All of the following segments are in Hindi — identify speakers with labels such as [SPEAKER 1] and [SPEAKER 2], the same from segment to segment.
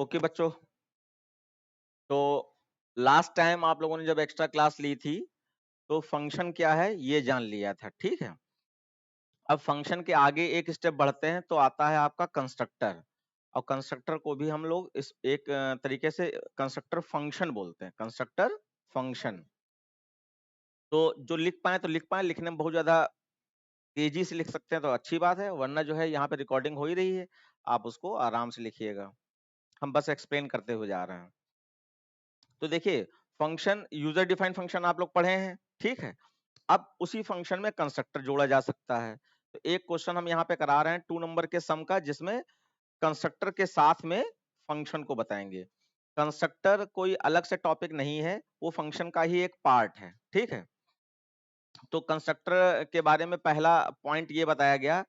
[SPEAKER 1] ओके बच्चों, तो लास्ट टाइम आप लोगों ने जब एक्स्ट्रा क्लास ली थी तो फंक्शन क्या है ये जान लिया था, ठीक है। अब फंक्शन के आगे एक स्टेप बढ़ते हैं तो आता है आपका कंस्ट्रक्टर। और कंस्ट्रक्टर को भी हम लोग इस एक तरीके से कंस्ट्रक्टर फंक्शन बोलते हैं, कंस्ट्रक्टर फंक्शन। तो जो लिख पाए तो लिख पाए, लिखने में बहुत ज्यादा तेजी से लिख सकते हैं तो अच्छी बात है, वरना जो है यहाँ पे रिकॉर्डिंग हो ही रही है, आप उसको आराम से लिखिएगा। हम बस एक्सप्लेन करते हुए जा रहे हैं। तो देखिए, फंक्शन यूजर डिफाइंड फंक्शन आप लोग पढ़े हैं, ठीक है। अब उसी फंक्शन में कंस्ट्रक्टर जोड़ा जा सकता है। तो एक क्वेश्चन हम यहाँ पे करा रहे हैं 2 नंबर के सम का, जिसमें कंस्ट्रक्टर के साथ में फंक्शन को बताएंगे। कंस्ट्रक्टर कोई अलग से टॉपिक नहीं है, वो फंक्शन का ही एक पार्ट है, ठीक है। तो कंस्ट्रक्टर के बारे में पहला पॉइंट ये बताया गया,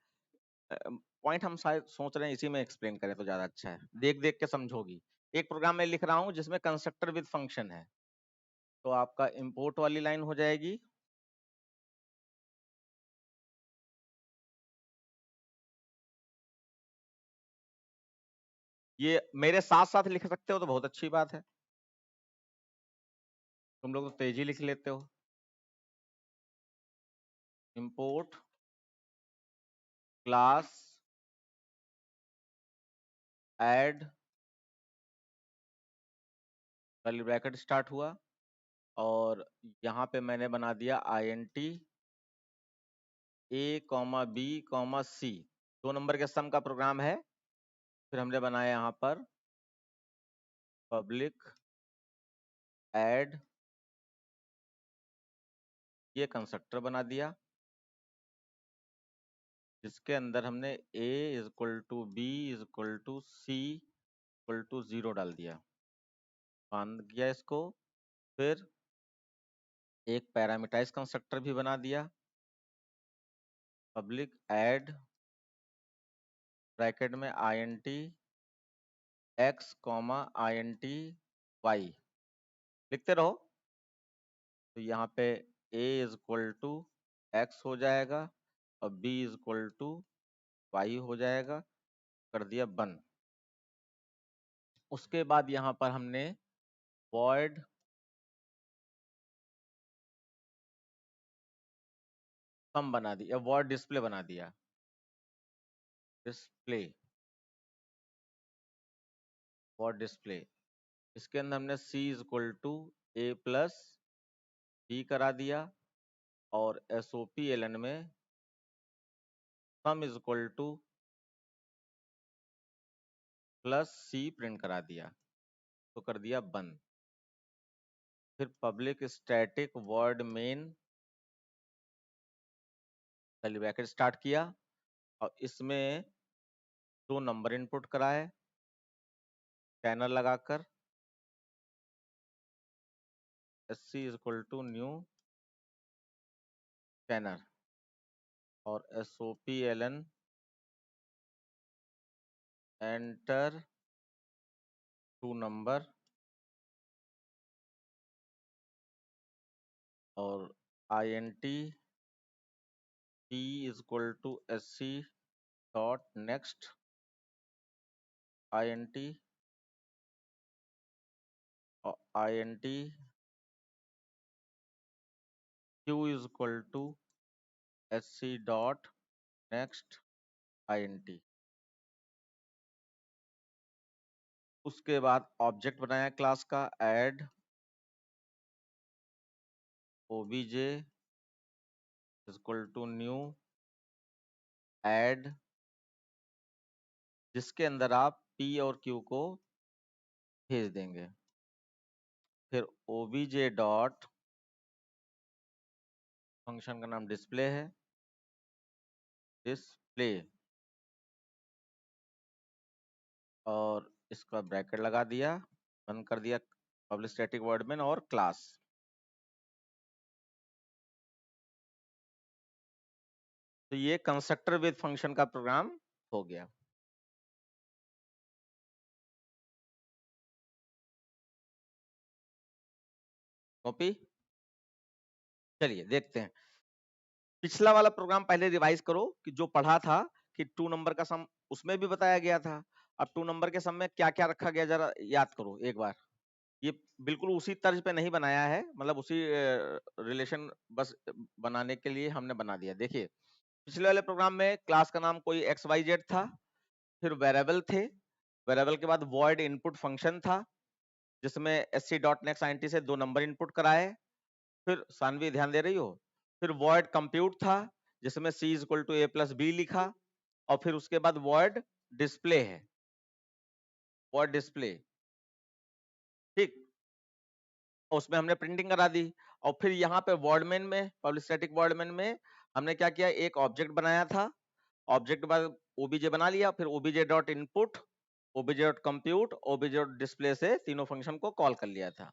[SPEAKER 1] पॉइंट हम शायद सोच रहे हैं इसी में एक्सप्लेन करें तो ज्यादा अच्छा है, देख देख के समझोगी। एक प्रोग्राम में लिख रहा हूं जिसमें कंस्ट्रक्टर विद फंक्शन है, तो आपका इंपोर्ट वाली लाइन हो जाएगी। ये मेरे साथ साथ लिख सकते हो तो बहुत अच्छी बात है, तुम लोग तो तेजी लिख लेते हो। Import class add curly bracket start हुआ, और यहाँ पे मैंने बना दिया INT A, B, C, 2 number के सम का प्रोग्राम है। फिर हमने बनाया यहाँ पर पब्लिक ऐड, ये कंस्ट्रक्टर बना दिया, जिसके अंदर हमने A = B = C = 0 डाल दिया, बंद किया इसको। फिर एक पैरामीटराइज कंस्ट्रक्टर भी बना दिया, पब्लिक ऐड ब्रैकेट में INT X, INT Y, लिखते रहो। तो यहाँ पे A = X हो जाएगा और B = Y हो जाएगा, कर दिया बंद। उसके बाद यहाँ पर हमने void सम बना दिया, void डिस्प्ले बना दिया, डिस्प्ले void डिस्प्ले। इसके अंदर हमने C = A + B करा दिया, और SOPLN में sum = +C प्रिंट करा दिया, तो कर दिया बंद। फिर public static void main curly bracket start किया, और इसमें 2 नंबर इनपुट कराए स्कैनर लगाकर, SC = न्यू स्कैनर, और SOPLN एंटर 2 नंबर, और INT P = SC.next INT, और INT Q = SC.next INT। उसके बाद ऑब्जेक्ट बनाया क्लास का, ऐड obj = न्यू ऐड, जिसके अंदर आप P और Q को भेज देंगे। फिर obj डॉट, फंक्शन का नाम डिस्प्ले है, डिस्प्ले, और इसका ब्रैकेट लगा दिया, बंद कर दिया, पब्लिक स्टैटिक void main और क्लास। तो ये कंस्ट्रक्टर विद फंक्शन का प्रोग्राम हो गया। कॉपी, चलिए देखते हैं। पिछला वाला प्रोग्राम पहले रिवाइज करो कि जो पढ़ा था कि 2 नंबर का सम उसमें भी बताया गया था। अब 2 नंबर के सम में क्या क्या रखा गया जरा याद करो एक बार। ये बिल्कुल उसी तर्ज पे नहीं बनाया है, मतलब उसी रिलेशन बस बनाने के लिए हमने बना दिया। देखिए पिछले वाले प्रोग्राम में क्लास का नाम कोई XYZ था, फिर वेरिएबल थे, वेरिएबल के बाद वॉइड इनपुट फंक्शन था जिसमें sc.next से 2 नंबर इनपुट कराए, फिर सानवी ध्यान दे रही हो, फिर वॉइड कंप्यूट था जिसमें c equal to a plus B लिखा, और फिर उसके बाद वॉइड डिस्प्ले है, वॉइड डिस्प्ले, ठीक, उसमें हमने प्रिंटिंग करा दी। और फिर यहाँ पे वर्डमेन में, पब्लिक स्टैटिक वर्डमेन में हमने क्या किया, एक ऑब्जेक्ट बनाया था, ऑब्जेक्ट के बाद ओबीजे बना लिया, फिर OBJ dot input, OBJ dot compute, OBJ dot display से तीनों फंक्शन को कॉल कर लिया था।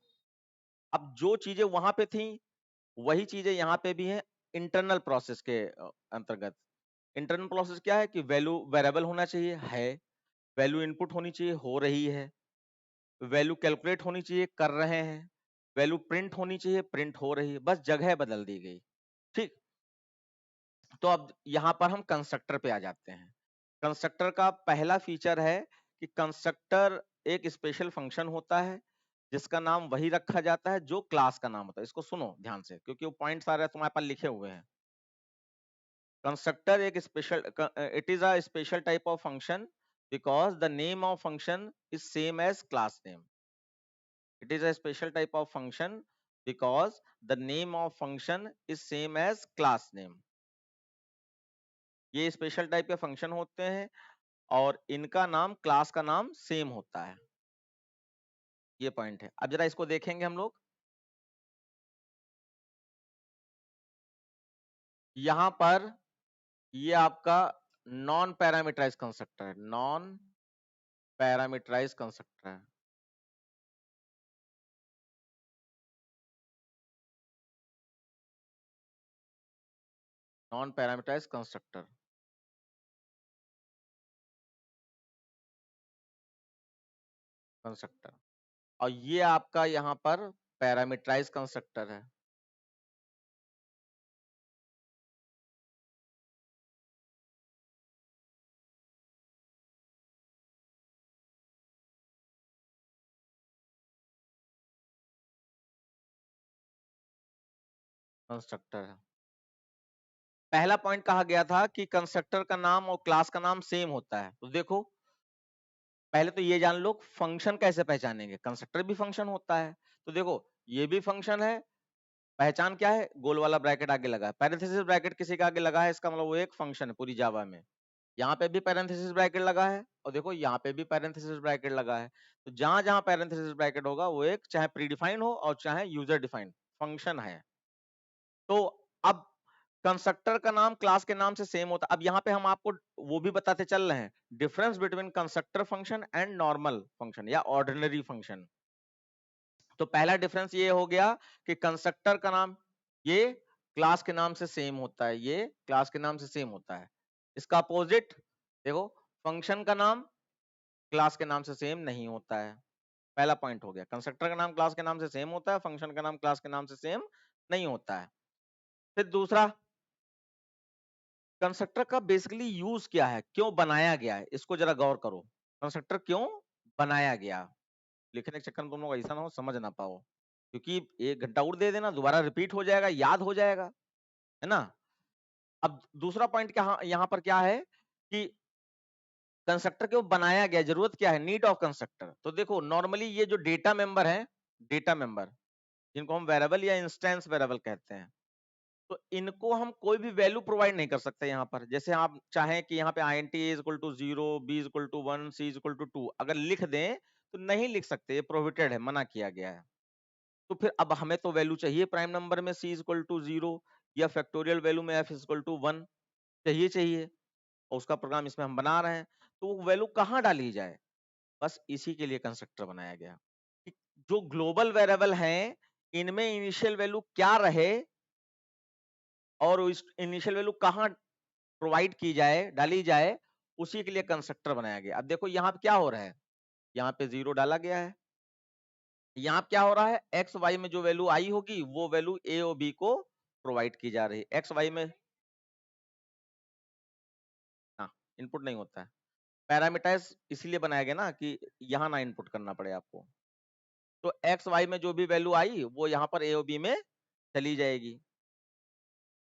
[SPEAKER 1] अब जो चीजें वहां पे थी वही चीजें यहाँ पे भी है इंटरनल प्रोसेस के अंतर्गत। इंटरनल प्रोसेस क्या है कि वैल्यू वेरिएबल होना चाहिए, है, वैल्यू इनपुट होनी चाहिए, हो रही है, वैल्यू कैलकुलेट होनी चाहिए, कर रहे हैं, वैल्यू प्रिंट होनी चाहिए, प्रिंट हो रही है, बस जगह बदल दी गई, ठीक। तो अब यहाँ पर हम कंस्ट्रक्टर पे आ जाते हैं। कंस्ट्रक्टर का पहला फीचर है कि कंस्ट्रक्टर एक स्पेशल फंक्शन होता है जिसका नाम वही रखा जाता है जो क्लास का नाम होता है। इसको सुनो ध्यान से क्योंकि वो पॉइंट सारे तुम्हारे पास लिखे हुए हैं। कंस्ट्रक्टर एक special, it is a special type of function because the name of function is same as class name. It is a special type of function because the name of function is same as class name. ये स्पेशल टाइप के फंक्शन होते हैं और इनका नाम क्लास का नाम सेम होता है, ये पॉइंट है। अब जरा इसको देखेंगे हम लोग। यहां पर ये आपका नॉन पैरामीटराइज कंस्ट्रक्टर है, नॉन पैरामीटराइज कंस्ट्रक्टर है। नॉन पैरामीटराइज कंस्ट्रक्टर, कंस्ट्रक्टर, और ये आपका यहाँ पर पैरामीटराइज कंस्ट्रक्टर है। कंस्ट्रक्टर है। पहला पॉइंट कहा गया था कि कंस्ट्रक्टर का नाम और क्लास का नाम सेम होता है। तो देखो पहले तो ये जान लो फंक्शन कैसे पहचानेंगे, कंस्ट्रक्टर भी फंक्शन होता है। तो देखो ये भी फंक्शन है, पहचान क्या है, गोल वाला ब्रैकेट आगे लगा है, पैरेंथेसिस ब्रैकेट किसी का आगे लगा है, इसका मतलब वो एक फंक्शन है पूरी जावा में। यहाँ पे भी पैरेंथेसिस ब्रैकेट लगा है और देखो यहाँ पे भी पैरेंथेसिस ब्रैकेट लगा है। तो जहां जहां पैरेंथेसिस ब्रैकेट होगा वो एक चाहे प्रीडिफाइंड हो और चाहे यूजर डिफाइंड फंक्शन है। तो अब कंस्ट्रक्टर का नाम क्लास के नाम से सेम होता है। अब यहाँ पे हम आपको वो भी बताते चल रहे हैं difference between constructor function and normal function या ऑर्डिनरी फंक्शन। तो पहला डिफरेंस ये हो गया कि कंस्ट्रक्टर का नाम ये क्लास के नाम से सेम होता है, ये क्लास के नाम से सेम होता है। इसका अपोजिट देखो, फंक्शन का नाम क्लास के नाम से सेम नहीं होता है। पहला पॉइंट हो गया, कंस्ट्रक्टर का नाम क्लास के नाम से सेम होता है, फंक्शन का नाम क्लास के नाम से सेम नहीं होता है। फिर दूसरा, कंस्ट्रक्टर का बेसिकली यूज क्या है, क्यों बनाया गया है, इसको जरा गौर करो। कंस्ट्रक्टर क्यों बनाया गया, लिखने के चक्कर में तुम लोग ऐसा ना हो समझ ना पाओ, क्योंकि 1 घंटा और दे देना, दोबारा रिपीट हो जाएगा, याद हो जाएगा, है ना। अब दूसरा पॉइंट क्या यहाँ पर क्या है कि कंस्ट्रक्टर क्यों बनाया गया, जरूरत क्या है, नीड ऑफ कंस्ट्रक्टर। तो देखो नॉर्मली ये जो डेटा मेंबर है, डेटा मेंबर जिनको हम वेरिएबल या इंस्टेंस वेरिएबल कहते हैं, तो इनको हम कोई भी वैल्यू प्रोवाइड नहीं कर सकते यहाँ पर। जैसे आप चाहें कि यहाँ पे int is equal to 0, b is equal to 1, c is equal to 2 अगर लिख दें तो नहीं लिख सकते, ये प्रोहिबिटेड है, मना किया गया है। तो फिर अब हमें तो वैल्यू चाहिए प्राइम नंबर में c is equal to 0 या फैक्टोरियल वैल्यू में f is equal to 1 चाहिए, और उसका प्रोग्राम इसमें हम बना रहे हैं, तो वो वैल्यू कहाँ डाली जाए, बस इसी के लिए कंस्ट्रक्टर बनाया गया कि जो ग्लोबल वेरिएबल हैं इनमें इनिशियल वैल्यू क्या रहे और इनिशियल वैल्यू कहाँ प्रोवाइड की जाए, डाली जाए, उसी के लिए कंस्ट्रक्टर बनाया गया। अब देखो यहाँ पे क्या हो रहा है, यहाँ पे 0 डाला गया है, यहाँ पे क्या हो रहा है, एक्स वाई में जो वैल्यू आई होगी वो वैल्यू ए और बी को प्रोवाइड की जा रही है। एक्स वाई में हाँ इनपुट नहीं होता है, पैरामीटराइज इसीलिए बनाया गया ना कि यहाँ ना इनपुट करना पड़े आपको। तो एक्स वाई में जो भी वैल्यू आई वो यहाँ पर ए और बी में चली जाएगी।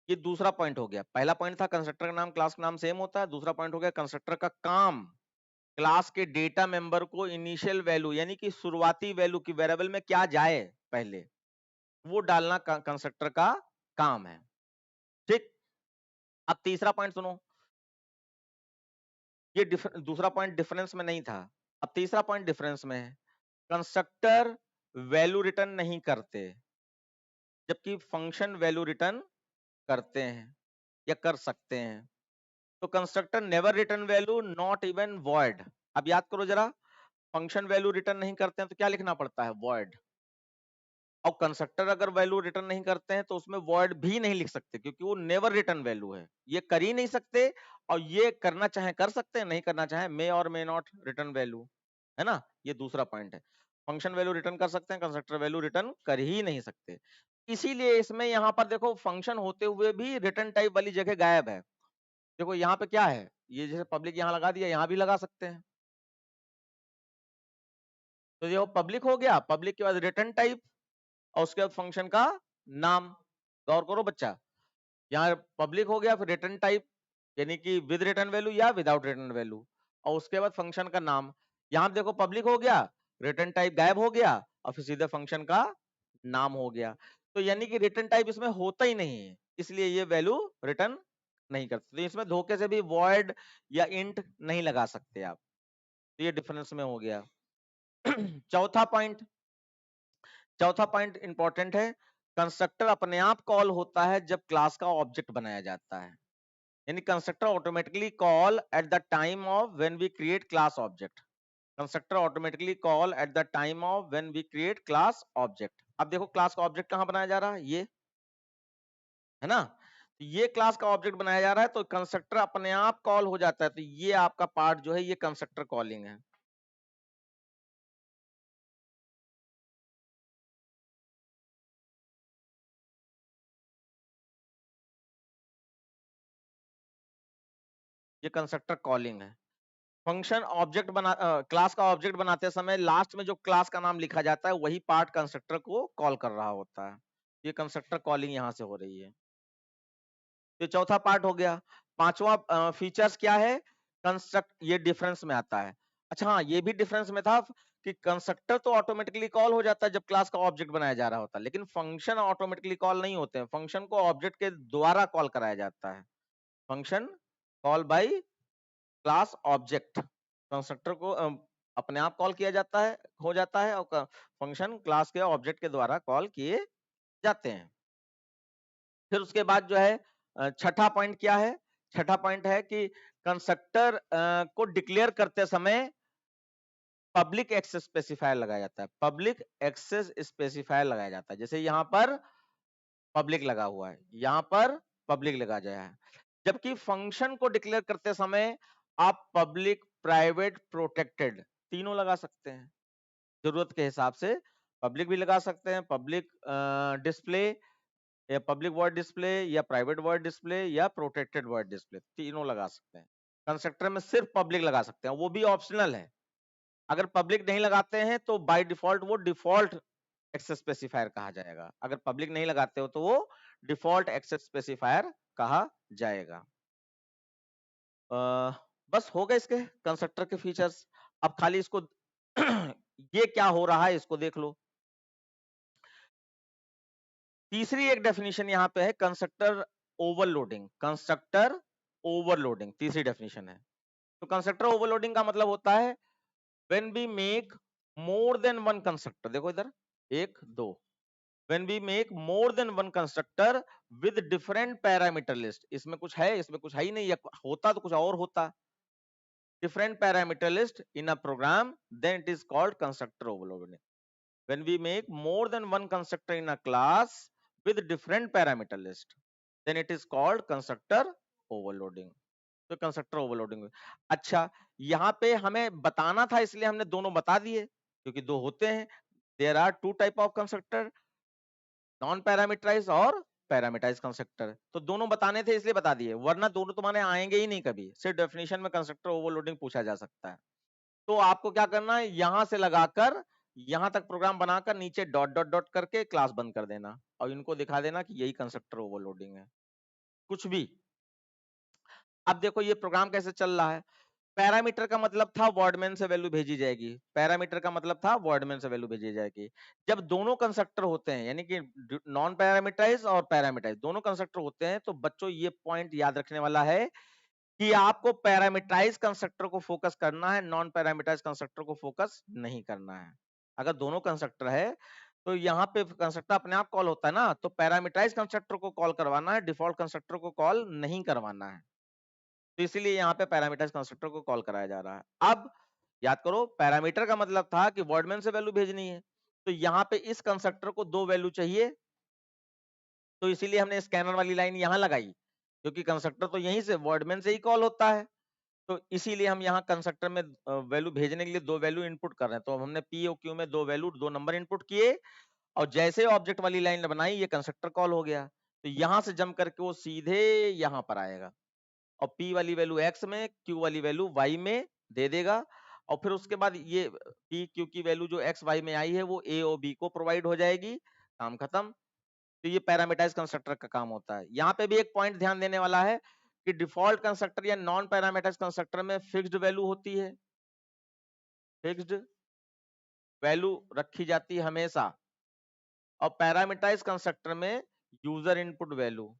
[SPEAKER 1] ये दूसरा पॉइंट हो गया। पहला पॉइंट था कंस्ट्रक्टर का नाम क्लास का नाम सेम होता है। दूसरा पॉइंट हो गया कंस्ट्रक्टर का काम क्लास के डेटा मेंबर को इनिशियल वैल्यू यानी कि शुरुआती वैल्यू की वेरिएबल में क्या जाए पहले वो डालना कंस्ट्रक्टर का काम है। ठीक, अब तीसरा पॉइंट सुनो। ये दूसरा पॉइंट डिफरेंस में नहीं था, अब तीसरा पॉइंट डिफरेंस में है। कंस्ट्रक्टर वैल्यू रिटर्न नहीं करते जबकि फंक्शन वैल्यू रिटर्न करते हैं या कर सकते हैं। तो constructor never return value not even void. अब याद करो जरा, फंक्शन वैल्यू रिटर्न नहीं करते हैं तो क्या लिखना पड़ता है? वॉइड। और कंस्ट्रक्टर अगर वैल्यू रिटर्न नहीं करते हैं तो उसमें वॉइड भी नहीं लिख सकते क्योंकि वो नेवर रिटर्न वैल्यू है, ये कर ही नहीं सकते। और ये करना चाहे कर सकते हैं, नहीं करना चाहे मे और मे नॉट रिटर्न वैल्यू, है ना। ये दूसरा पॉइंट है। फंक्शन वैल्यू रिटर्न कर सकते हैं, कंस्ट्रक्टर वैल्यू रिटर्न कर ही नहीं सकते। इसीलिए इसमें यहाँ पर देखो फंक्शन होते हुए भी रिटर्न टाइप वाली जगह गायब है। देखो यहाँ पे क्या है, ये जैसे पब्लिक यहाँ लगा दिया, यहाँ भी लगा सकते हैं। तो ये पब्लिक हो गया, पब्लिक के बाद रिटर्न टाइप और उसके बाद फंक्शन का नाम। गौर करो बच्चा, यहाँ पब्लिक हो गया, फिर रिटर्न टाइप यानी कि विद रिटर्न वैल्यू या विदाउट रिटर्न वैल्यू, और उसके बाद फंक्शन का नाम। यहाँ देखो पब्लिक हो गया, रिटर्न टाइप गायब हो गया और फिर सीधे फंक्शन का नाम हो गया। तो यानी कि रिटर्न टाइप इसमें होता ही नहीं है, इसलिए ये वैल्यू रिटर्न नहीं करते। तो इसमें धोखे से भी वॉइड या इंट नहीं लगा सकते आप। तो ये डिफरेंस में हो गया। चौथा पॉइंट इंपॉर्टेंट है। कंस्ट्रक्टर अपने आप कॉल होता है जब क्लास का ऑब्जेक्ट बनाया जाता है, यानी constructor automatically call at the time of when we create class object. Constructor automatically call at the time of when we create class object. अब देखो क्लास का ऑब्जेक्ट कहां बनाया जा रहा है, ये है ना। तो ये क्लास का ऑब्जेक्ट बनाया जा रहा है तो कंस्ट्रक्टर अपने आप कॉल हो जाता है। तो ये आपका पार्ट जो है ये कंस्ट्रक्टर कॉलिंग है। ये कंस्ट्रक्टर कॉलिंग है। फंक्शन ऑब्जेक्ट क्लास का ऑब्जेक्ट बनाते समय लास्ट में जो क्लास का नाम लिखा जाता है वही पार्ट कंस्ट्रक्टर को कॉल कर रहा होता है। ये कंस्ट्रक्टर कॉलिंग यहां से हो रही है। तो चौथा पार्ट हो गया। पांचवा फीचर्स क्या है? कंस्ट्रक्ट, ये डिफरेंस में आता है। अच्छा हाँ, ये भी डिफरेंस में था कि कंस्ट्रक्टर तो ऑटोमेटिकली कॉल हो जाता है जब क्लास का ऑब्जेक्ट बनाया जा रहा होता है, लेकिन फंक्शन ऑटोमेटिकली कॉल नहीं होते हैं। फंक्शन को ऑब्जेक्ट के द्वारा कॉल कराया जाता है। Function call by class object. Constructor को अपने आप कॉल किया जाता है, हो जाता है, और फंक्शन क्लास के ऑब्जेक्ट के द्वारा कॉल किए जाते हैं। फिर उसके बाद जो है छठा पॉइंट क्या है? छठा पॉइंट है कि कंस्ट्रक्टर को डिक्लेयर करते समय पब्लिक एक्सेस स्पेसिफायर लगाया जाता है। पब्लिक एक्सेस स्पेसिफायर लगाया जाता है। जैसे यहाँ पर पब्लिक लगा हुआ है, यहाँ पर पब्लिक लगा जाए है। जबकि फंक्शन को डिक्लेयर करते समय आप पब्लिक, प्राइवेट, प्रोटेक्टेड तीनों लगा सकते हैं। जरूरत के हिसाब से पब्लिक भी लगा सकते हैं, पब्लिक डिस्प्ले या पब्लिक वर्ड डिस्प्ले या प्राइवेट वर्ड डिस्प्ले या प्रोटेक्टेड वर्ड डिस्प्ले, तीनों लगा सकते हैं। कंस्ट्रक्टर में सिर्फ पब्लिक लगा सकते हैं, वो भी ऑप्शनल है। अगर पब्लिक नहीं लगाते हैं तो बाय डिफॉल्ट वो डिफॉल्ट एक्सेस स्पेसिफायर कहा जाएगा। अगर पब्लिक नहीं लगाते हो तो वो डिफॉल्ट एक्सेस स्पेसिफायर कहा जाएगा। बस हो गए इसके कंस्ट्रक्टर के फीचर्स। अब खाली इसको ये क्या हो रहा है इसको देख लो। तीसरी एक डेफिनेशन यहाँ पे है कंस्ट्रक्टर ओवरलोडिंग। कंस्ट्रक्टर ओवरलोडिंग तीसरी डेफिनेशन है। तो कंस्ट्रक्टर ओवरलोडिंग का मतलब होता है when we make more than one constructor. देखो इधर, एक दो, when we make more than one constructor with different parameter list। इसमें कुछ है, इसमें कुछ है ही नहीं, या होता तो कुछ और होता। different parameter list in a program, then it is called constructor overloading। when we make more than one constructor in a class with different parameter list, then it is called constructor overloading। तो कंस्ट्रक्टर ओवरलोडिंग। अच्छा, यहाँ पे हमें बताना था इसलिए हमने दोनों बता दिए, क्योंकि दो होते हैं। There are two type of constructor, non parameterize और पैरामीटराइज कंस्ट्रक्टर। तो दोनों बताने थे इसलिए बता दिए, वरना दोनों तुम्हारे आएंगे ही नहीं कभी, सिर्फ डेफिनेशन में कंस्ट्रक्टर ओवरलोडिंग पूछा जा सकता है। तो आपको क्या करना है, यहां से लगाकर यहां तक प्रोग्राम बनाकर नीचे डॉट डॉट डॉट करके क्लास बंद कर देना और इनको दिखा देना कि यही कंस्ट्रक्टर ओवरलोडिंग है, कुछ भी। अब देखो ये प्रोग्राम कैसे चल रहा है। पैरामीटर का मतलब था वर्डमेन से वैल्यू भेजी जाएगी, पैरामीटर का मतलब था वर्डमेन से वैल्यू भेजी जाएगी। जब दोनों कंस्ट्रक्टर होते हैं, यानी कि नॉन पैरामीटराइज और पैरामीटराइज दोनों कंस्ट्रक्टर होते हैं, तो बच्चों ये पॉइंट याद रखने वाला है कि आपको पैरामीटराइज कंस्ट्रक्टर को फोकस करना है, नॉन पैरामीटराइज कंस्ट्रक्टर को फोकस नहीं करना है। अगर दोनों कंस्ट्रक्टर है तो यहाँ पे कंस्ट्रक्टर अपने आप कॉल होता है ना, तो पैरामीटराइज कंस्ट्रक्टर को कॉल करवाना है, डिफॉल्ट कंस्ट्रक्टर को कॉल नहीं करवाना है। तो इसीलिए यहाँ पे पैरामीटराइज कंस्ट्रक्टर को कॉल कराया जा रहा है। अब याद करो, पैरामीटर का मतलब था कि वर्डमेन से वैल्यू भेजनी है, तो यहाँ पे इस कंस्ट्रक्टर को दो वैल्यू चाहिए, तो इसीलिए हमने स्कैनर वाली लाइन यहाँ लगाई, क्योंकि कंस्ट्रक्टर तो यहीं से वर्डमेन से ही कॉल होता है। तो इसीलिए हम यहाँ कंस्ट्रक्टर में वैल्यू भेजने के लिए दो वैल्यू इनपुट कर रहे हैं। तो हमने पी और क्यू में दो वैल्यू, दो नंबर इनपुट किए, और जैसे ऑब्जेक्ट वाली लाइन बनाई, ये कंस्ट्रक्टर कॉल हो गया। तो यहाँ से जंप करके वो सीधे यहाँ पर आएगा और P वाली वैल्यू X में, Q वाली वैल्यू Y में दे देगा, और फिर उसके बाद ये P Q की वैल्यू जो X Y में आई है वो A और B को प्रोवाइड हो जाएगी, काम खत्म। तो ये पैरामीटराइज कंस्ट्रक्टर का काम होता है। यहाँ पे भी एक पॉइंट ध्यान देने वाला है कि डिफॉल्ट कंस्ट्रक्टर या नॉन पैरामीटराइज कंस्ट्रक्टर में फिक्स्ड वैल्यू होती है, फिक्स्ड वैल्यू रखी जाती है हमेशा, और पैरामीटराइज कंस्ट्रक्टर में user input value,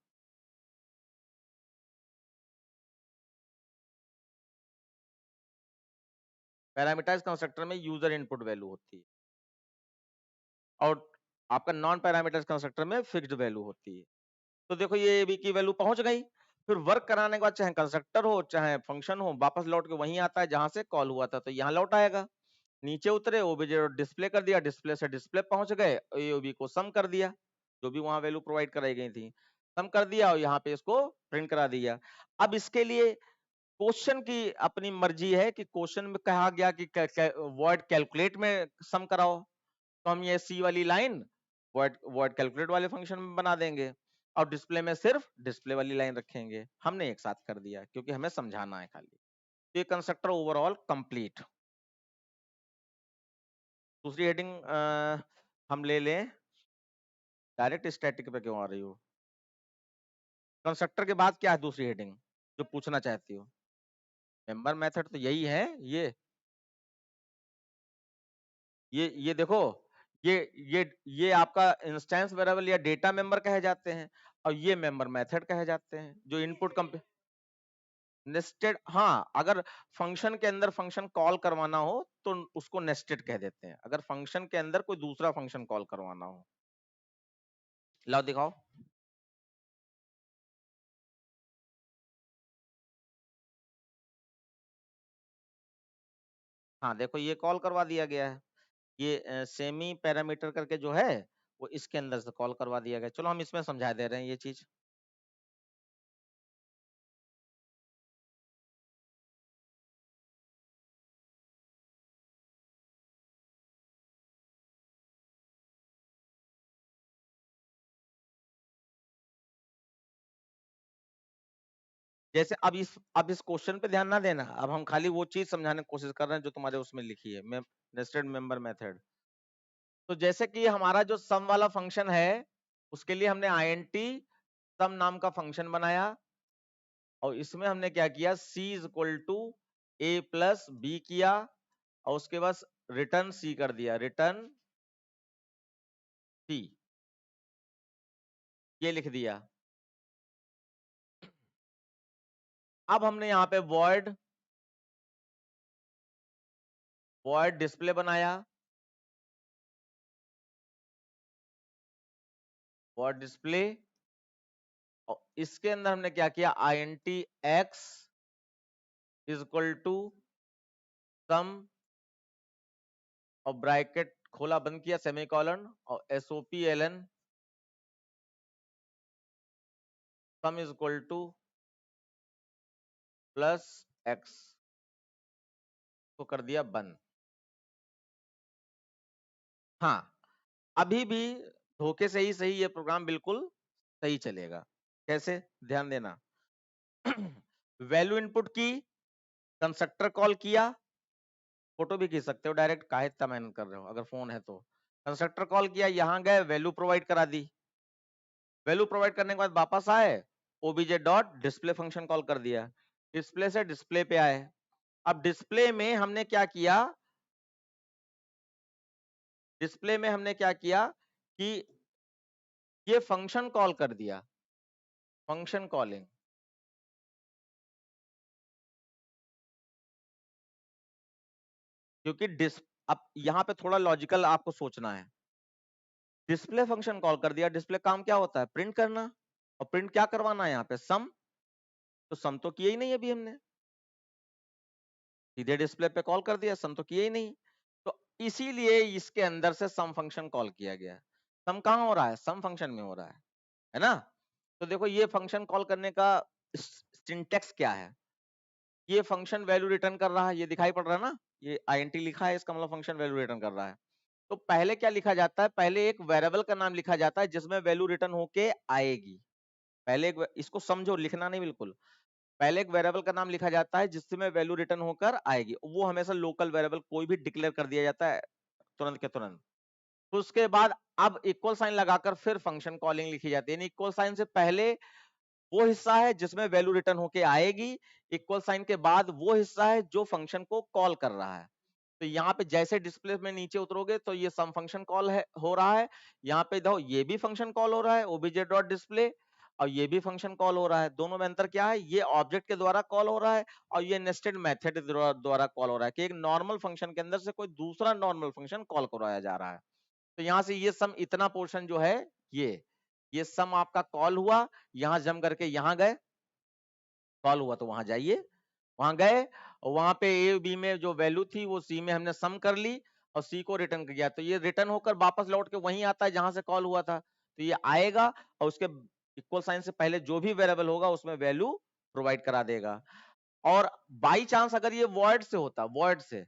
[SPEAKER 1] parameterize constructor में यूजर इनपुट वैल्यू होती है, और आपका नॉन पैरामीटराइज कंस्ट्रक्टर में फिक्स्ड वैल्यू होती है। तो देखो ये ए बी की वैल्यू पहुंच गई, फिर वर्क कराने के बाद चाहे कंस्ट्रक्टर हो चाहे फंक्शन हो, वापस लौट के वहीं आता है जहां से कॉल हुआ था, तो यहाँ लौट आएगा। नीचे उतरे, ओबीजे डिस्प्ले कर दिया, डिस्प्ले से डिस्प्ले पहुंच गए, एओबी को सम कर दिया, जो भी वहां वैल्यू प्रोवाइड कराई गई थी, सम कर दिया और यहाँ पे इसको प्रिंट करा दिया। अब इसके लिए क्वेश्चन की अपनी मर्जी है कि क्वेश्चन में कहा गया कि वर्ड कैलकुलेट में सम कराओ, तो हम ये सी वाली लाइन वर्ड वर्ड कैलकुलेट वाले फंक्शन में बना देंगे, और डिस्प्ले में सिर्फ डिस्प्ले वाली लाइन रखेंगे। हमने एक साथ कर दिया क्योंकि हमें समझाना है खाली। तो ये कंस्ट्रक्टर ओवरऑल कंप्लीट। दूसरी हेडिंग हम ले लें, डायरेक्ट स्टैटिक पे क्यों आ रही हो? कंस्ट्रक्टर के बाद क्या है दूसरी हेडिंग जो पूछना चाहती हो? मेंबर मेथड तो यही है, ये देखो, ये ये आपका इंस्टेंस वेरिएबल या डेटा मेंबर कहे जाते हैं, और ये मेंबर मेथड कहे जाते हैं जो इनपुट नेस्टेड। हाँ, अगर फंक्शन के अंदर फंक्शन कॉल करवाना हो तो उसको नेस्टेड कह देते हैं, अगर फंक्शन के अंदर कोई दूसरा फंक्शन कॉल करवाना हो। लाओ दिखाओ। हाँ देखो, ये कॉल करवा दिया गया है, ये सेमी पैरामीटर करके जो है वो इसके अंदर से कॉल करवा दिया गया। चलो हम इसमें समझा दे रहे हैं ये चीज। जैसे अब इस क्वेश्चन पे ध्यान ना देना, अब हम खाली वो चीज समझाने की कोशिश कर रहे हैं जो तुम्हारे उसमें लिखी है, नेस्टेड मेंबर मेथड। तो जैसे कि हमारा जो सम वाला फंक्शन है, उसके लिए हमने आईएनटी सम नाम का फंक्शन बनाया, और इसमें हमने क्या किया, c is equal to a plus b किया, और उसके बाद रिटर्न सी कर दिया, रिटर्न सी, ये लिख दिया। अब हमने यहाँ पे वर्ड वर्ड डिस्प्ले बनाया, वर्ड डिस्प्ले, और इसके अंदर हमने क्या किया, I N T x is equal to sum, और ब्रैकेट खोला बंद किया, सेमीकोलन, और S O P L N sum is equal to plus x को कर दिया बंद। हाँ, अभी भी धोखे से ही सही ये प्रोग्राम बिल्कुल सही चलेगा। कैसे, ध्यान देना। वैल्यू इनपुट की, कंस्ट्रक्टर कॉल किया, फोटो भी खींच सकते हो डायरेक्ट, काहे इतना मेहनत कर रहे हो, अगर फोन है तो। कंस्ट्रक्टर कॉल किया, यहां गए, वैल्यू प्रोवाइड करा दी, वैल्यू प्रोवाइड करने के बाद वापस आए, OBJ dot display function call कर दिया, डिस्प्ले से डिस्प्ले पे आए। अब डिस्प्ले में हमने क्या किया, डिस्प्ले में हमने क्या किया कि ये फंक्शन कॉल कर दिया, फंक्शन कॉलिंग। क्योंकि अब यहां पे थोड़ा लॉजिकल आपको सोचना है। डिस्प्ले फंक्शन कॉल कर दिया, डिस्प्ले काम क्या होता है, प्रिंट करना, और प्रिंट क्या करवाना है यहाँ पे, सम। तो सम तो किया ही नहीं अभी हमने, सीधे डिस्प्ले पे कॉल कर दिया, सम तो किया ही नहीं। तो इसीलिए इसके अंदर से सम फंक्शन कॉल किया गया। सम कहां हो रहा है, सम फंक्शन में हो रहा है ना। तो देखो ये फंक्शन कॉल करने का सिंटेक्स क्या है, ये फंक्शन वैल्यू रिटर्न कर रहा है, ये दिखाई पड़ रहा है ना, ये आईएनटी लिखा है, इसका मतलब फंक्शन वैल्यू रिटर्न कर रहा है। तो पहले क्या लिखा जाता है, पहले एक वेरिएबल का नाम लिखा जाता है जिसमें वैल्यू रिटर्न होके आएगी। पहले एक, इसको समझो, लिखना नहीं बिल्कुल। पहले एक वेरिएबल का नाम लिखा जाता है जिसमें वैल्यू रिटर्न होकर आएगी, वो हमेशा लोकल वेरिएबल कोई भी डिक्लेयर कर दिया जाता है तुरंत के तुरंत। तो उसके बाद अब इक्वल साइन लगाकर फिर फंक्शन कॉलिंग लिखी जाती है, यानी इक्वल साइन से पहले वो हिस्सा है जिसमें वैल्यू रिटर्न होके आएगी, इक्वल साइन के बाद वो हिस्सा है जो फंक्शन को कॉल कर रहा है। तो यहाँ पे जैसे डिस्प्ले में नीचे उतरोगे तो ये सम फंक्शन कॉल है, हो रहा है। यहाँ पे देखो ये भी फंक्शन कॉल हो रहा है, ओबीजे डॉट डिस्प्ले, और ये भी फंक्शन कॉल हो रहा है। दोनों में अंतर क्या है, ये ऑब्जेक्ट के द्वारा कॉल हो रहा है और ये नेस्टेड मेथड द्वारा कॉल हो रहा है, कि एक नॉर्मल फंक्शन के अंदर से कोई दूसरा नॉर्मल फंक्शन कॉल करवाया जा रहा है। तो यहाँ से ये सम, इतना पोर्शन जो है, ये सम आपका कॉल हुआ, यहाँ जम करके यहाँ गए, कॉल हुआ तो वहां जाइए, वहां गए, और वहां पे ए बी में जो वैल्यू थी वो सी में हमने सम कर ली और सी को रिटर्न किया, तो ये रिटर्न होकर वापस लौट के वहीं आता है जहां से कॉल हुआ था। तो ये आएगा और उसके इक्वल साइन से पहले जो भी वेरिएबल होगा उसमें वैल्यू प्रोवाइड करा देगा। और बाई चांस अगर ये वर्ड से होता, वर्ड से,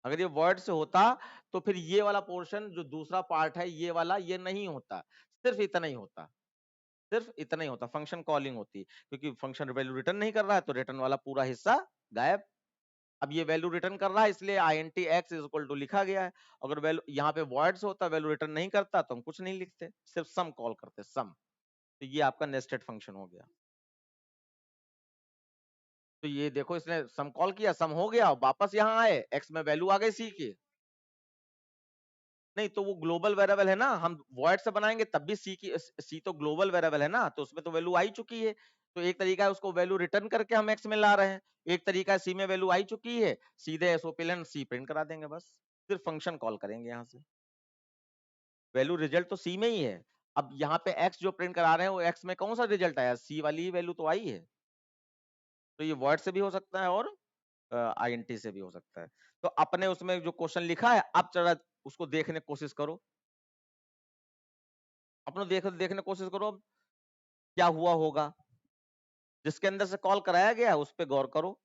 [SPEAKER 1] अगर ये वर्ड से होता तो फिर ये वाला पोर्शन जो दूसरा पार्ट है ये वाला, ये नहीं होता, सिर्फ इतना ही होता, सिर्फ इतना ही होता, फंक्शन कॉलिंग होती। क्योंकि फंक्शन वैल्यू रिटर्न नहीं कर रहा है तो रिटर्न वाला पूरा हिस्सा गायब। अब ये वैल्यू रिटर्न कर रहा है इसलिए int x is equal to लिखा गया है। अगर वैल्यू यहाँ पे वर्ड्स होता, वैल्यू रिटर्न नहीं करता तो हम कुछ नहीं लिखते, सिर्फ सम कॉल करते, सम। तो ये आपका नेस्टेड फंक्शन हो गया। तो ये देखो इसने सम कॉल किया, सम हो गया, वापस यहाँ आए, x में वैल्यू आ गई c की। नहीं तो वो ग्लोबल वेरिएबल है ना, हम वॉइड से बनाएंगे तब भी सी तो ग्लोबल वेरिएबल है ना, तो उसमें तो वैल्यू आई चुकी है। तो एक तरीका है उसको वैल्यू रिटर्न करके हम एक्स में ला रहे हैं, एक तरीका है सी में वैल्यू आई चुकी है, सीधे एसओपीएलएन सी प्रिंट करा देंगे, बस सिर्फ फंक्शन कॉल करेंगे यहाँ से, वैल्यू रिजल्ट तो सी में ही है। अब यहाँ पे एक्स जो प्रिंट करा रहे हैं वो एक्स में कौन सा रिजल्ट आया, सी वाली वैल्यू तो आई है। तो ये वर्ड से भी हो सकता है और आईएनटी से भी हो सकता है। तो अपने उसमें जो क्वेश्चन लिखा है अब जरा उसको देखने की कोशिश करो, अपने देखने की कोशिश करो क्या हुआ होगा, जिसके अंदर से कॉल कराया गया है उस पर गौर करो।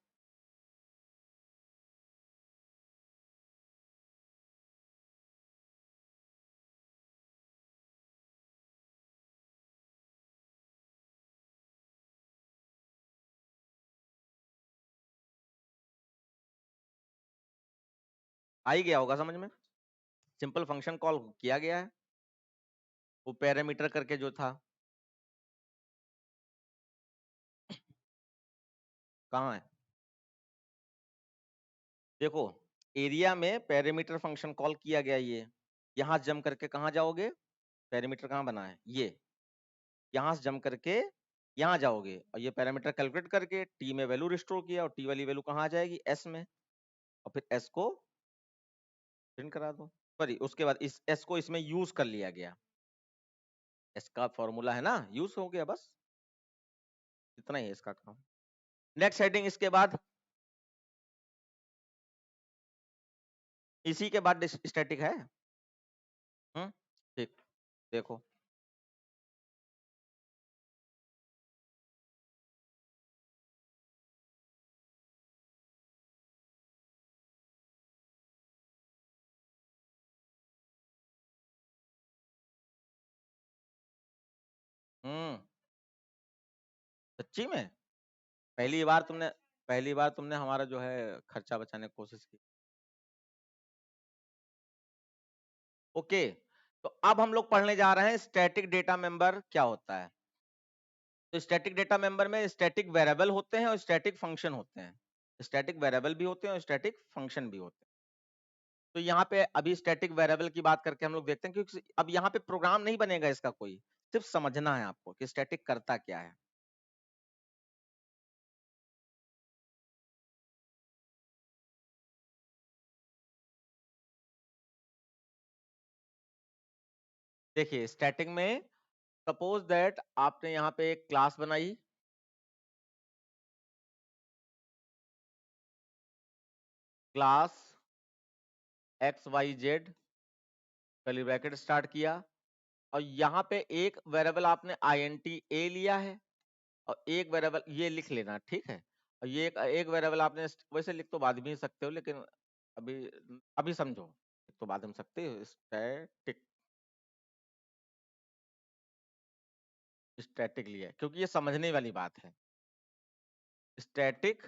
[SPEAKER 1] आ ही गया होगा समझ में, सिंपल फंक्शन कॉल किया गया है, वो पैरामीटर करके जो था, कहाँ है, देखो एरिया में पैरामीटर फंक्शन कॉल किया गया, ये यहां जम करके कहाँ जाओगे, पैरामीटर कहाँ बना है ये, यहां से जम करके यहाँ जाओगे और ये पैरामीटर कैलकुलेट करके टी में वैल्यू रिस्टोर किया, और टी वाली वैल्यू कहाँ आ जाएगी, एस में, और फिर एस को प्रिंट करा दो। सॉरी, उसके बाद इस एस को इसमें यूज कर लिया गया, एस का फॉर्मूला है ना, यूज हो गया, बस इतना ही है इसका काम। नेक्स्ट हेडिंग इसके बाद, इसी के बाद स्टैटिक है। ठीक, देखो सच्ची में पहली बार तुमने हमारा जो है खर्चा बचाने की कोशिश की। ओके, तो अब हम लोग पढ़ने जा रहे हैं स्टैटिक डेटा मेंबर क्या होता है। तो स्टैटिक डेटा मेंबर में स्टैटिक वेरिएबल होते हैं और स्टैटिक फंक्शन होते हैं। स्टैटिक वेरिएबल भी होते हैं और स्टैटिक फंक्शन भी होते हैं। तो यहाँ पे अभी स्टैटिक वेरिएबल की बात करके हम लोग देखते हैं, क्योंकि अब यहाँ पे प्रोग्राम नहीं बनेगा इसका कोई, सिर्फ समझना है आपको कि स्टैटिक करता क्या है। देखिए स्टैटिक में सपोज दैट आपने यहाँ पे एक क्लास बनाई, class X Y Z, curly bracket start किया, और यहाँ पे एक वेरिएबल आपने आईएनटी ए लिया है, और एक वेरिएबल ये लिख लेना, ठीक है। और ये एक वेरिएबल आपने वैसे लिख तो बाद में ही सकते हो, लेकिन अभी अभी समझो, लिख तो बाद में सकते हो। स्टैटिक, स्टैटिक लिया है क्योंकि ये समझने वाली बात है। स्टैटिक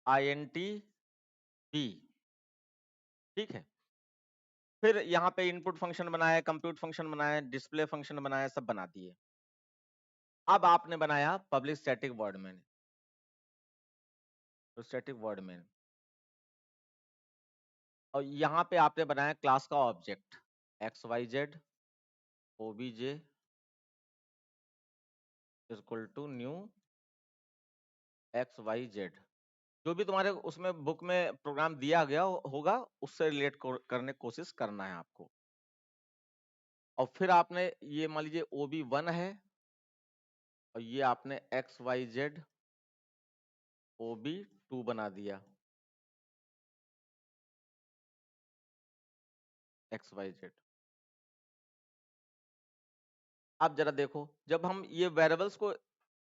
[SPEAKER 1] आईएनटी बी, ठीक है। फिर यहाँ पे इनपुट फंक्शन बनाया, कंप्यूट फंक्शन बनाया, डिस्प्ले फंक्शन बनाया, सब बना दिए। अब आपने बनाया पब्लिक स्टैटिक वर्ड में, तो स्टैटिक वर्ड में, और यहाँ पे आपने बनाया क्लास का object X Y Z OBJ equal to new X Y Z. जो भी तुम्हारे उसमें बुक में प्रोग्राम दिया गया होगा उससे रिलेट करने की कोशिश करना है आपको। और फिर आपने ये मान लीजिए OB1 है, और ये आपने एक्स वाई जेड OB2 बना दिया, एक्स वाई जेड। अब जरा देखो, जब हम ये वेरिएबल्स को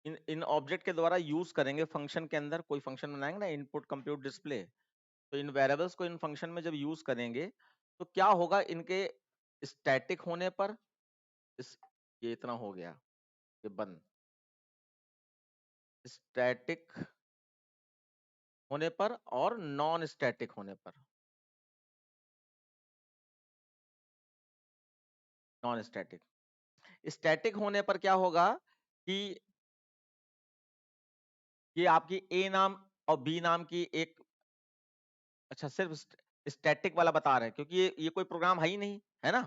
[SPEAKER 1] इन ऑब्जेक्ट के द्वारा यूज करेंगे फंक्शन के अंदर, कोई फंक्शन बनाएंगे ना, इनपुट कंप्यूट डिस्प्ले, तो इन वेरिएबल्स को इन फंक्शन में जब यूज करेंगे तो क्या होगा, इनके स्टैटिक होने पर ये इतना हो गया, ये बंद, स्टैटिक होने पर और नॉन स्टैटिक होने पर, नॉन स्टैटिक, स्टैटिक होने पर क्या होगा कि ये आपकी ए नाम और बी नाम की एक, अच्छा सिर्फ स्टैटिक वाला बता रहे हैं क्योंकि ये कोई प्रोग्राम है ही नहीं, है ना,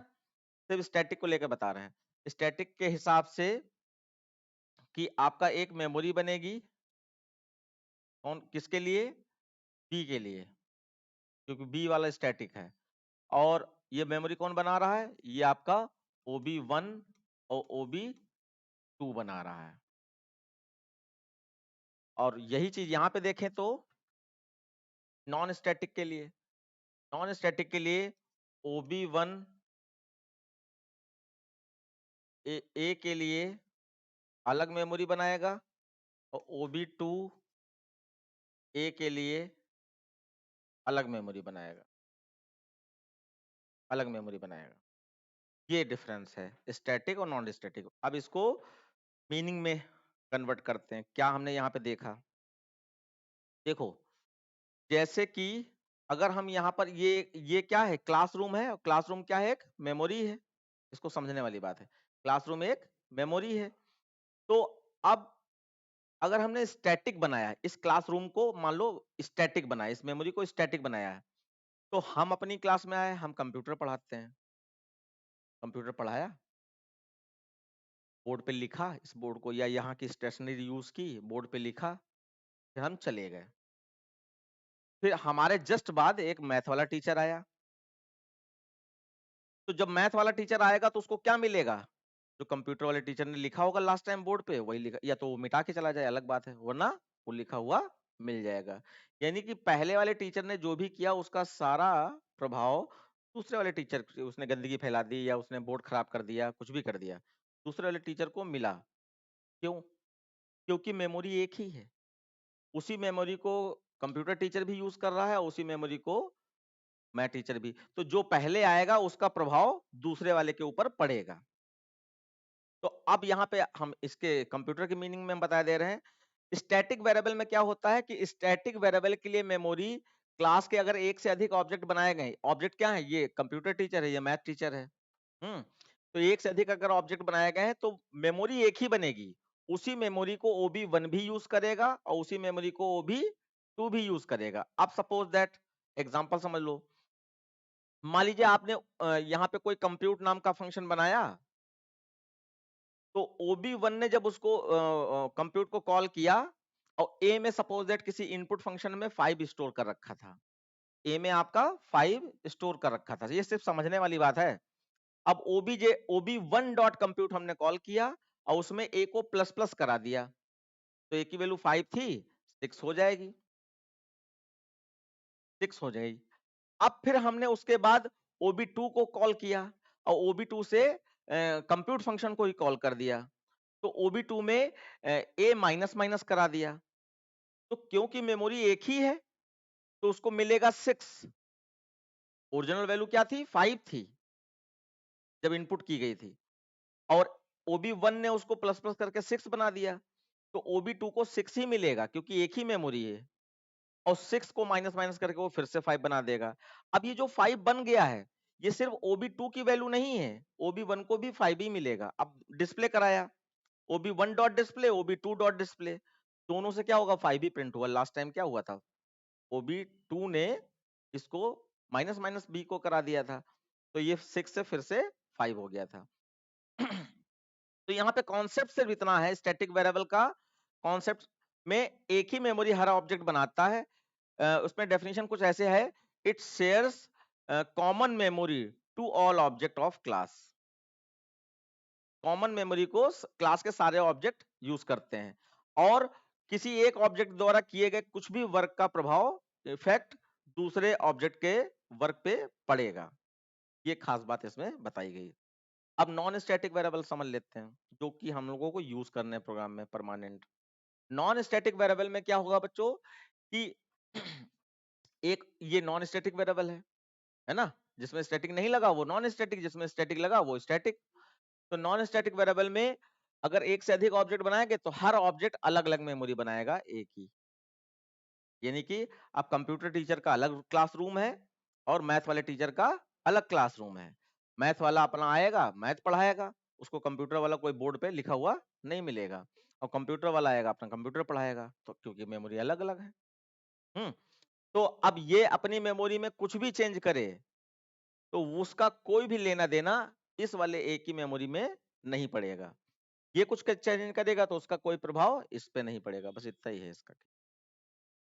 [SPEAKER 1] सिर्फ स्टैटिक को लेकर बता रहे हैं। स्टैटिक के हिसाब से कि आपका एक मेमोरी बनेगी, कौन किसके लिए, बी के लिए, क्योंकि बी वाला स्टैटिक है। और ये मेमोरी कौन बना रहा है, ये आपका OB1 और OB2 बना रहा है। और यही चीज यहां पे देखें तो नॉन स्टैटिक के लिए, नॉन स्टैटिक के लिए OB1 ए के लिए अलग मेमोरी बनाएगा, और OB2 ए के लिए अलग मेमोरी बनाएगा, अलग मेमोरी बनाएगा। ये डिफरेंस है स्टैटिक और नॉन स्टैटिक। अब इसको मीनिंग में कन्वर्ट करते हैं। क्या हमने यहाँ पे देखा, देखो जैसे कि अगर हम यहाँ पर ये क्या है, क्लासरूम है, और क्लासरूम क्या है, एक मेमोरी है। इसको समझने वाली बात है, क्लासरूम एक मेमोरी है। तो अब अगर हमने स्टैटिक बनाया, इस क्लासरूम को मान लो स्टैटिक बनाया, इस मेमोरी को स्टैटिक बनाया है, तो हम अपनी क्लास में आए, हम कंप्यूटर पढ़ाते हैं, कंप्यूटर पढ़ाया, बोर्ड पे लिखा इस बोर्ड को, या यहाँ की स्टेशनरी यूज की, बोर्ड पे लिखा, फिर हम चले गए। फिर हमारे जस्ट बाद एक मैथ वाला टीचर आया, तो जब मैथ वाला टीचर आएगा तो उसको क्या मिलेगा, जो कंप्यूटर वाले टीचर ने लिखा होगा लास्ट टाइम बोर्ड पे वही लिखा, या तो वो मिटा के चला जाए अलग बात है, वरना वो लिखा हुआ मिल जाएगा। यानी कि पहले वाले टीचर ने जो भी किया उसका सारा प्रभाव दूसरे वाले टीचर, उसने गंदगी फैला दी या उसने बोर्ड खराब कर दिया, कुछ भी कर दिया, दूसरे वाले टीचर को मिला। क्यों, क्योंकि मेमोरी एक ही है, उसी मेमोरी को कंप्यूटर टीचर भी यूज कर रहा है, उसी मेमोरी को मैं टीचर भी, तो जो पहले आएगा उसका प्रभाव दूसरे वाले के ऊपर पड़ेगा। तो अब यहाँ पे हम इसके कंप्यूटर की मीनिंग में हम बता दे रहे हैं। स्टैटिक वेरिएबल में क्या होता है कि स्टैटिक वेरिएबल के लिए मेमोरी क्लास के अगर एक से अधिक ऑब्जेक्ट बनाए गए, ऑब्जेक्ट क्या है, ये कंप्यूटर टीचर है, ये मैथ टीचर है, तो एक से अधिक अगर ऑब्जेक्ट बनाए गए हैं तो मेमोरी एक ही बनेगी, उसी मेमोरी को OB1 भी यूज करेगा और उसी मेमोरी को OB2 भी यूज करेगा। अब सपोज दैट एग्जांपल समझ लो, मान लीजिए आपने यहाँ पे कोई कंप्यूट नाम का फंक्शन बनाया, तो OB1 ने जब उसको कंप्यूट को कॉल किया और ए में सपोज दैट किसी इनपुट फंक्शन में 5 स्टोर कर रखा था, ए में आपका 5 स्टोर कर रखा था, ये सिर्फ समझने वाली बात है। अब OB1 डॉट कंप्यूट हमने कॉल किया और उसमें ए को प्लस प्लस करा दिया, तो ए की वैल्यू 5 थी, 6 हो जाएगी, 6 हो जाएगी। अब फिर हमने उसके बाद OB2 को कॉल किया और OB2 से कंप्यूट फंक्शन को ही कॉल कर दिया, तो OB2 में ए माइनस माइनस करा दिया, तो क्योंकि मेमोरी एक ही है तो उसको मिलेगा 6। ओरिजिनल वैल्यू क्या थी, 5 थी जब इनपुट की गई थी, और OB1 ने उसको प्लस प्लस करके 6 बना दिया, तो OB2 को 6 ही मिलेगा क्योंकि एक ही मेमोरी है, और 6 को माइनस माइनस करके वो फिर से 5 बना देगा। अब ये जो 5 बन गया है, ये सिर्फ OB2 की वैल्यू नहीं है, OB1 को भी 5 ही मिलेगा। अब डिस्प्ले कराया, OB1 dot display, OB2 dot display, दोनों से क्या होगा, 5 ही प्रिंट हुआ। लास्ट टाइम क्या हुआ था, OB2 ने इसको माइनस माइनस बी को करा दिया था, तो ये 6 से फिर से 5 हो गया था। तो यहाँ पे कॉन्सेप्ट सिर्फ इतना है स्टैटिक वेरिएबल का, कॉन्सेप्ट में एक ही मेमोरी हर ऑब्जेक्ट बनाता है। उसमें डेफिनेशन कुछ ऐसे है, it shares common memory to all object of class. Common memory को क्लास के सारे ऑब्जेक्ट यूज करते हैं, और किसी एक ऑब्जेक्ट द्वारा किए गए कुछ भी वर्क का प्रभाव, इफेक्ट दूसरे ऑब्जेक्ट के वर्क पे पड़ेगा। ये खास बात इसमें बताई गई। अब नॉन स्टैटिक वेरिएबल समझ लेते हैं, जो कि हम लोगों को यूज करने हैं प्रोग्राम में परमानेंट। नॉन स्टैटिक वेरिएबल में क्या होगा बच्चों कि एक ये नॉन स्टैटिक वेरिएबल है ना, जिसमें स्टैटिक नहीं लगा वो नॉन स्टैटिक, जिसमें स्टैटिक लगा वो स्टैटिक। तो नॉन स्टैटिक वेरिएबल में अगर एक से अधिक ऑब्जेक्ट बनाएंगे तो हर ऑब्जेक्ट अलग अलग मेमोरी बनाएगा एक ही, यानी कि अब कंप्यूटर टीचर का अलग क्लासरूम है और मैथ वाले टीचर का अलग क्लासरूम है। मैथ वाला अपना आएगा, मैथ पढ़ाएगा, उसको कंप्यूटर वाला कोई बोर्ड पे लिखा हुआ नहीं मिलेगा, और कंप्यूटर वाला आएगा अपना कंप्यूटर पढ़ाएगा, तो क्योंकि मेमोरी अलग अलग है। हम्म तो अब ये अपनी मेमोरी में कुछ भी चेंज करे तो उसका कोई भी लेना देना इस वाले एक ही मेमोरी में नहीं पड़ेगा। ये कुछ चेंज करेगा तो उसका कोई प्रभाव इस पे नहीं पड़ेगा, बस इतना ही है इसका,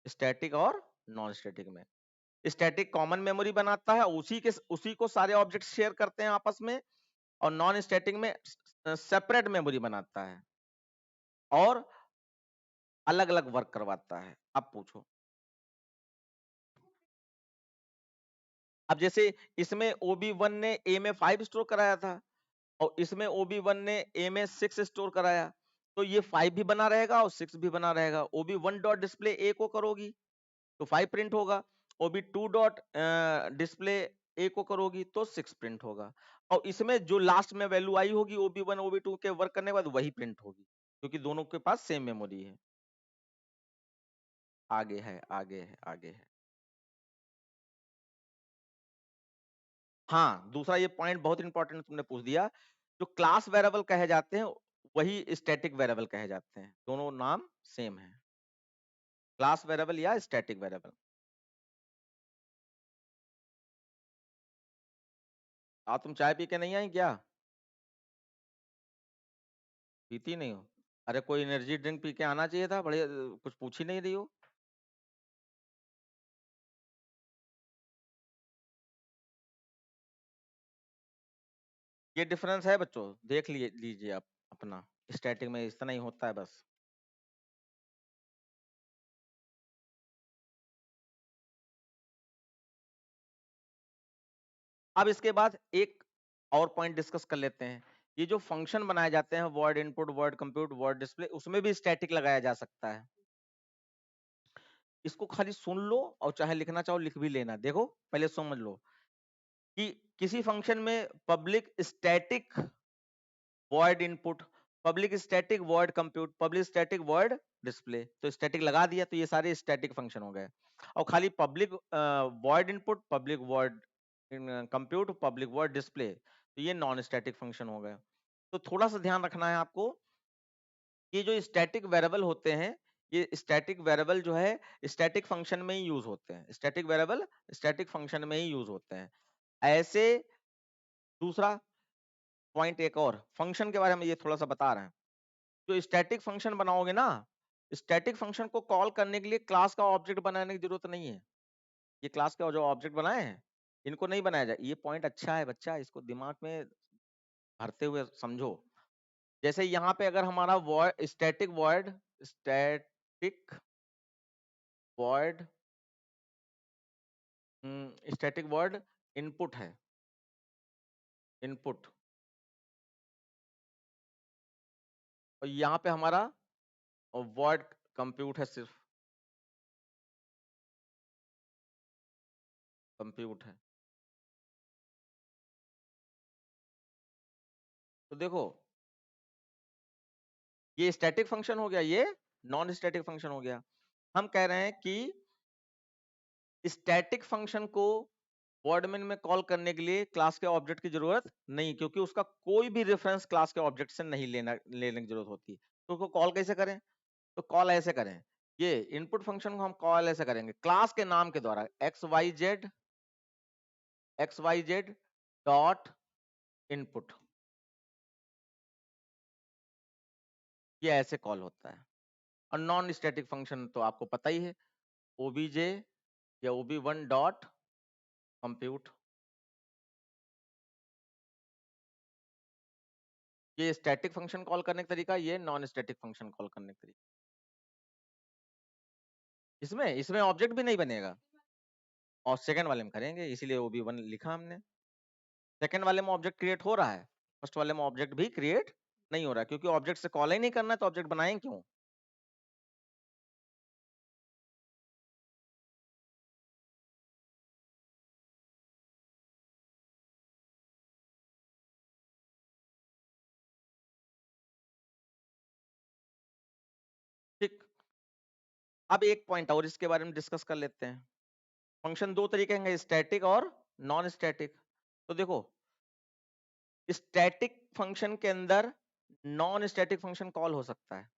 [SPEAKER 1] स्टैटिक और नॉन स्टैटिक में। स्टैटिक कॉमन मेमोरी बनाता है, उसी को सारे ऑब्जेक्ट शेयर करते हैं आपस में, और नॉन स्टैटिक में सेपरेट मेमोरी बनाता है और अलग अलग वर्क करवाता है। अब पूछो, अब जैसे इसमें OB1 ने ए में 5 स्टोर कराया था और इसमें OB1 ने ए में 6 स्टोर कराया, तो ये 5 भी बना रहेगा और 6 भी बना रहेगा। OB1 डॉट डिस्प्ले ए को करोगी तो 5 प्रिंट होगा, OB2 डॉट डिस्प्ले ए को करोगी तो 6 प्रिंट होगा, और इसमें जो लास्ट में वैल्यू आई होगी OB1 OB2 के वर्क करने के बाद वही प्रिंट होगी, क्योंकि दोनों के पास सेम मेमोरी है। आगे है, आगे है, आगे है। हाँ, दूसरा ये पॉइंट बहुत इंपॉर्टेंट तुमने पूछ दिया, जो क्लास वेरिएबल कहे जाते हैं वही स्टैटिक वेरिएबल कहे जाते हैं, दोनों नाम सेम है, क्लास वेरिएबल या स्टैटिक वेरिएबल। तुम चाय पी के नहीं आई क्या, पीती नहीं हो? अरे कोई एनर्जी ड्रिंक पी के आना चाहिए था, बड़े कुछ पूछ ही नहीं रही हो। ये डिफरेंस है बच्चों, देख लीजिए आप अपना, स्टैटिक में इतना ही होता है बस। अब इसके बाद एक और पॉइंट डिस्कस कर लेते हैं, ये जो फंक्शन बनाए जाते हैं word input, word compute, word display, उसमें भी स्टैटिक लगाया जा सकता है। इसको खाली सुन लो और चाहे लिखना चाहो लिख भी लेना। देखो पहले समझ लो कि किसी फंक्शन में public static void input, public static void compute, public static void display। तो static लगा दिया, तो ये सारे static function हो गए। और खाली public void input, public void compute, public void display, तो ये नॉन स्टैटिक फंक्शन हो गए। तो थोड़ा सा ध्यान रखना है आपको, ये जो स्टैटिक वेरिएबल होते हैं, ये स्टैटिक वेरिएबल जो है स्टैटिक फंक्शन में ही यूज होते हैं। स्टैटिक वेरिएबल स्टैटिक फंक्शन में ही यूज होते हैं। ऐसे दूसरा पॉइंट एक और फंक्शन के बारे में ये थोड़ा सा बता रहे हैं। जो स्टैटिक फंक्शन बनाओगे ना, स्टैटिक फंक्शन को कॉल करने के लिए क्लास का ऑब्जेक्ट बनाने की जरूरत नहीं है। ये क्लास के जो ऑब्जेक्ट बनाए हैं, इनको नहीं बनाया जाए। ये पॉइंट अच्छा है बच्चा, इसको दिमाग में भरते हुए समझो। जैसे यहाँ पे अगर हमारा void static void static void input है, इनपुट, और यहाँ पे हमारा वॉइड कंप्यूट है, सिर्फ कंप्यूट है। तो देखो, ये स्टैटिक फंक्शन हो गया, ये नॉन स्टैटिक फंक्शन हो गया। हम कह रहे हैं कि स्टैटिक फंक्शन को वर्ड मेन में कॉल करने के लिए क्लास के ऑब्जेक्ट की जरूरत नहीं, क्योंकि उसका कोई भी रेफरेंस क्लास के ऑब्जेक्ट से नहीं लेने की जरूरत होती। तो उसको कॉल कैसे करें? तो कॉल ऐसे करें, ये इनपुट फंक्शन को हम कॉल ऐसे करेंगे, क्लास के नाम के द्वारा X Y Z dot input, ये ऐसे कॉल होता है। और नॉन स्टैटिक फंक्शन तो आपको पता ही है, ओबीजे या ओबी1 डॉट कंप्यूट, ये स्टैटिक फंक्शन कॉल करने का तरीका, ये नॉन स्टैटिक फंक्शन कॉल करने का तरीका। इसमें इसमें ऑब्जेक्ट भी नहीं बनेगा, और सेकंड वाले में करेंगे, इसीलिए ओबी1 लिखा हमने। सेकंड वाले में ऑब्जेक्ट क्रिएट हो रहा है, फर्स्ट वाले में ऑब्जेक्ट भी क्रिएट नहीं हो रहा है, क्योंकि ऑब्जेक्ट से कॉल ही नहीं करना है, तो ऑब्जेक्ट बनाएं क्यों? ठीक, अब एक पॉइंट और इसके बारे में डिस्कस कर लेते हैं। फंक्शन दो तरीके हैं, स्टैटिक और नॉन स्टैटिक। तो देखो, स्टैटिक फंक्शन के अंदर नॉन स्टैटिक फंक्शन कॉल हो सकता है।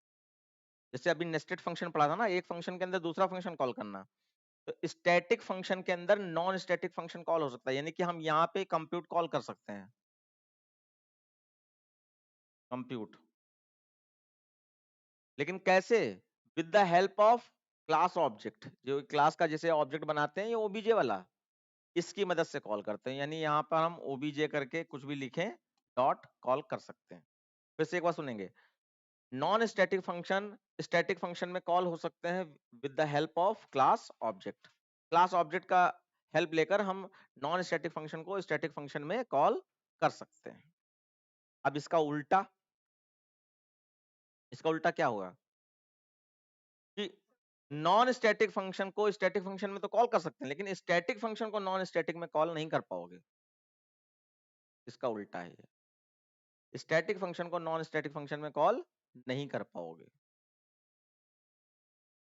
[SPEAKER 1] जैसे अभी नेस्टेड फंक्शन पढ़ा था ना, एक फंक्शन के अंदर दूसरा फंक्शन कॉल करना। तो स्टैटिक फंक्शन के अंदर नॉन स्टैटिक फंक्शन कॉल हो सकता है, यानी कि हम यहाँ पे कंप्यूट कॉल कर सकते हैं, कंप्यूट। लेकिन कैसे? With the help of class object, जो क्लास का जैसे ऑब्जेक्ट बनाते हैं, ये ओबीजे वाला, इसकी मदद से कॉल करते हैं। यानी यहाँ पर हम ओबीजे करके कुछ भी लिखें, डॉट कॉल कर सकते हैं। फिर से एक बार सुनेंगे, non static function static function में कॉल हो सकते हैं with the help of class object. Class object का हेल्प लेकर हम नॉन स्टैटिक फंक्शन को स्टैटिक फंक्शन में कॉल कर सकते हैं। अब इसका उल्टा क्या होगा कि नॉन स्टैटिक फंक्शन को स्टैटिक फंक्शन में तो कॉल कर सकते हैं, लेकिन स्टैटिक फंक्शन को नॉन स्टैटिक में कॉल नहीं कर पाओगे। इसका उल्टा है, स्टैटिक फंक्शन को नॉन स्टैटिक फंक्शन में कॉल नहीं कर पाओगे।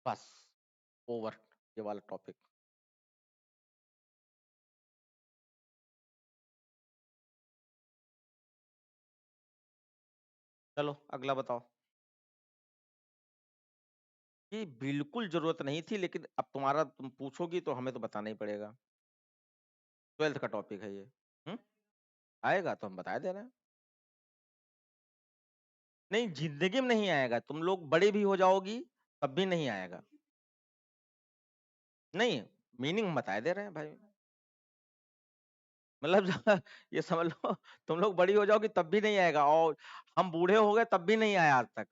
[SPEAKER 1] बस, ओवर, ये वाला टॉपिक। चलो अगला बताओ। ये बिल्कुल जरूरत नहीं थी, लेकिन अब तुम पूछोगी तो हमें तो बताना ही पड़ेगा। 12th का टॉपिक है ये। हम्म आएगा तो हम बता दे रहे हैं। नहीं, जिंदगी में नहीं आएगा, तुम लोग बड़े भी हो जाओगी तब भी नहीं आएगा। नहीं, मीनिंग बता दे रहे हैं भाई, मतलब ये समझ लो, तुम लोग बड़ी हो जाओगी तब भी नहीं आएगा, और हम बूढ़े हो गए तब भी नहीं आया आज तक।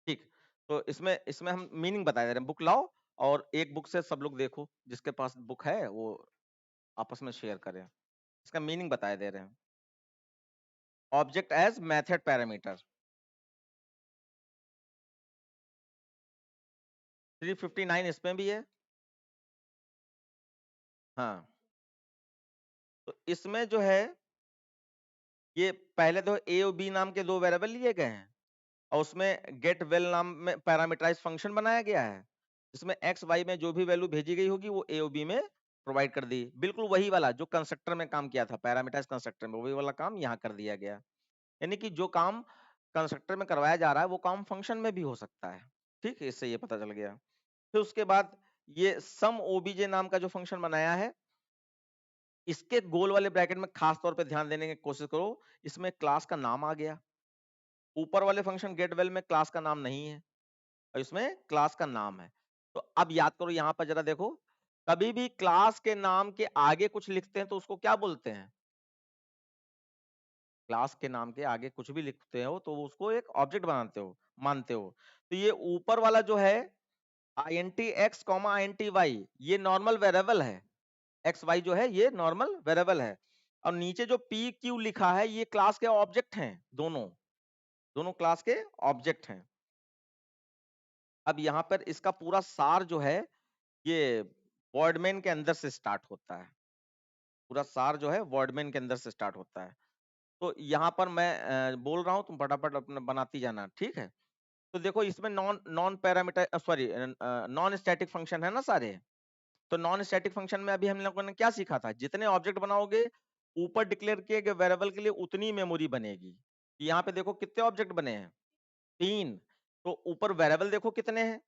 [SPEAKER 1] ठीक, तो इसमें इसमें हम मीनिंग बता दे रहे हैं। बुक लाओ, और एक बुक से सब लोग देखो, जिसके पास बुक है वो आपस में शेयर करें। इसका मीनिंग बताए दे रहे हैं। ऑब्जेक्ट एज मेथड पैरामीटर, 359 इसमें भी है। हाँ, तो इसमें जो है ये पहले तो ए और बी नाम के दो वेरिएबल लिए गए हैं और उसमें गेट वेल नाम में पैरामीटराइज फंक्शन बनाया गया है, जिसमें एक्स वाई में जो भी वैल्यू भेजी गई होगी वो ए और बी में प्रोवाइड कर दी। बिल्कुल वही वाला जो कंस्ट्रक्टर में काम किया था, पैरामीटराइज कंस्ट्रक्टर में, वही वाला काम यहाँ कर दिया गया। यानी कि जो काम कंस्ट्रक्टर में करवाया जा रहा है वो काम फंक्शन में भी हो सकता है। ठीक है, इससे ये पता चल गया। फिर उसके बाद ये सम ओबीजे नाम का जो फंक्शन बनाया है, इसके गोल वाले ब्रैकेट में खास तौर पे ध्यान देने की कोशिश करो, इसमें क्लास का नाम आ गया। ऊपर वाले फंक्शन गेट वेल में क्लास का नाम नहीं है और इसमें क्लास का नाम है। तो अब याद करो, यहां पर जरा देखो, कभी भी क्लास के नाम के आगे कुछ लिखते हैं तो उसको क्या बोलते हैं? क्लास के नाम के आगे कुछ भी लिखते हो तो उसको एक ऑब्जेक्ट बनाते हो, मानते हो। तो ये ऊपर वाला जो है int x, int y, ये नॉर्मल वेरिएबल है। एक्स वाई जो है ये नॉर्मल वेरिएबल है, और नीचे जो पी क्यू लिखा है ये क्लास के ऑब्जेक्ट हैं, दोनों दोनों क्लास के ऑब्जेक्ट हैं। अब यहाँ पर इसका पूरा सार जो है ये वर्डमेन के अंदर से स्टार्ट होता है। पूरा सार जो है वर्डमेन के अंदर से स्टार्ट होता है। तो यहाँ पर मैं बोल रहा हूँ, तुम फटाफट अपना बनाती जाना, ठीक है? तो देखो इसमें non non parameter sorry non static function है ना सारे। तो नॉन स्टैटिक फंक्शन में अभी हम लोगों ने क्या सीखा था? जितने ऑब्जेक्ट बनाओगे ऊपर डिक्लेयर किए गए वेरिएबल के लिए उतनी मेमोरी बनेगी। यहाँ पे देखो कितने ऑब्जेक्ट बने हैं, 3। तो ऊपर वेरिएबल देखो कितने हैं,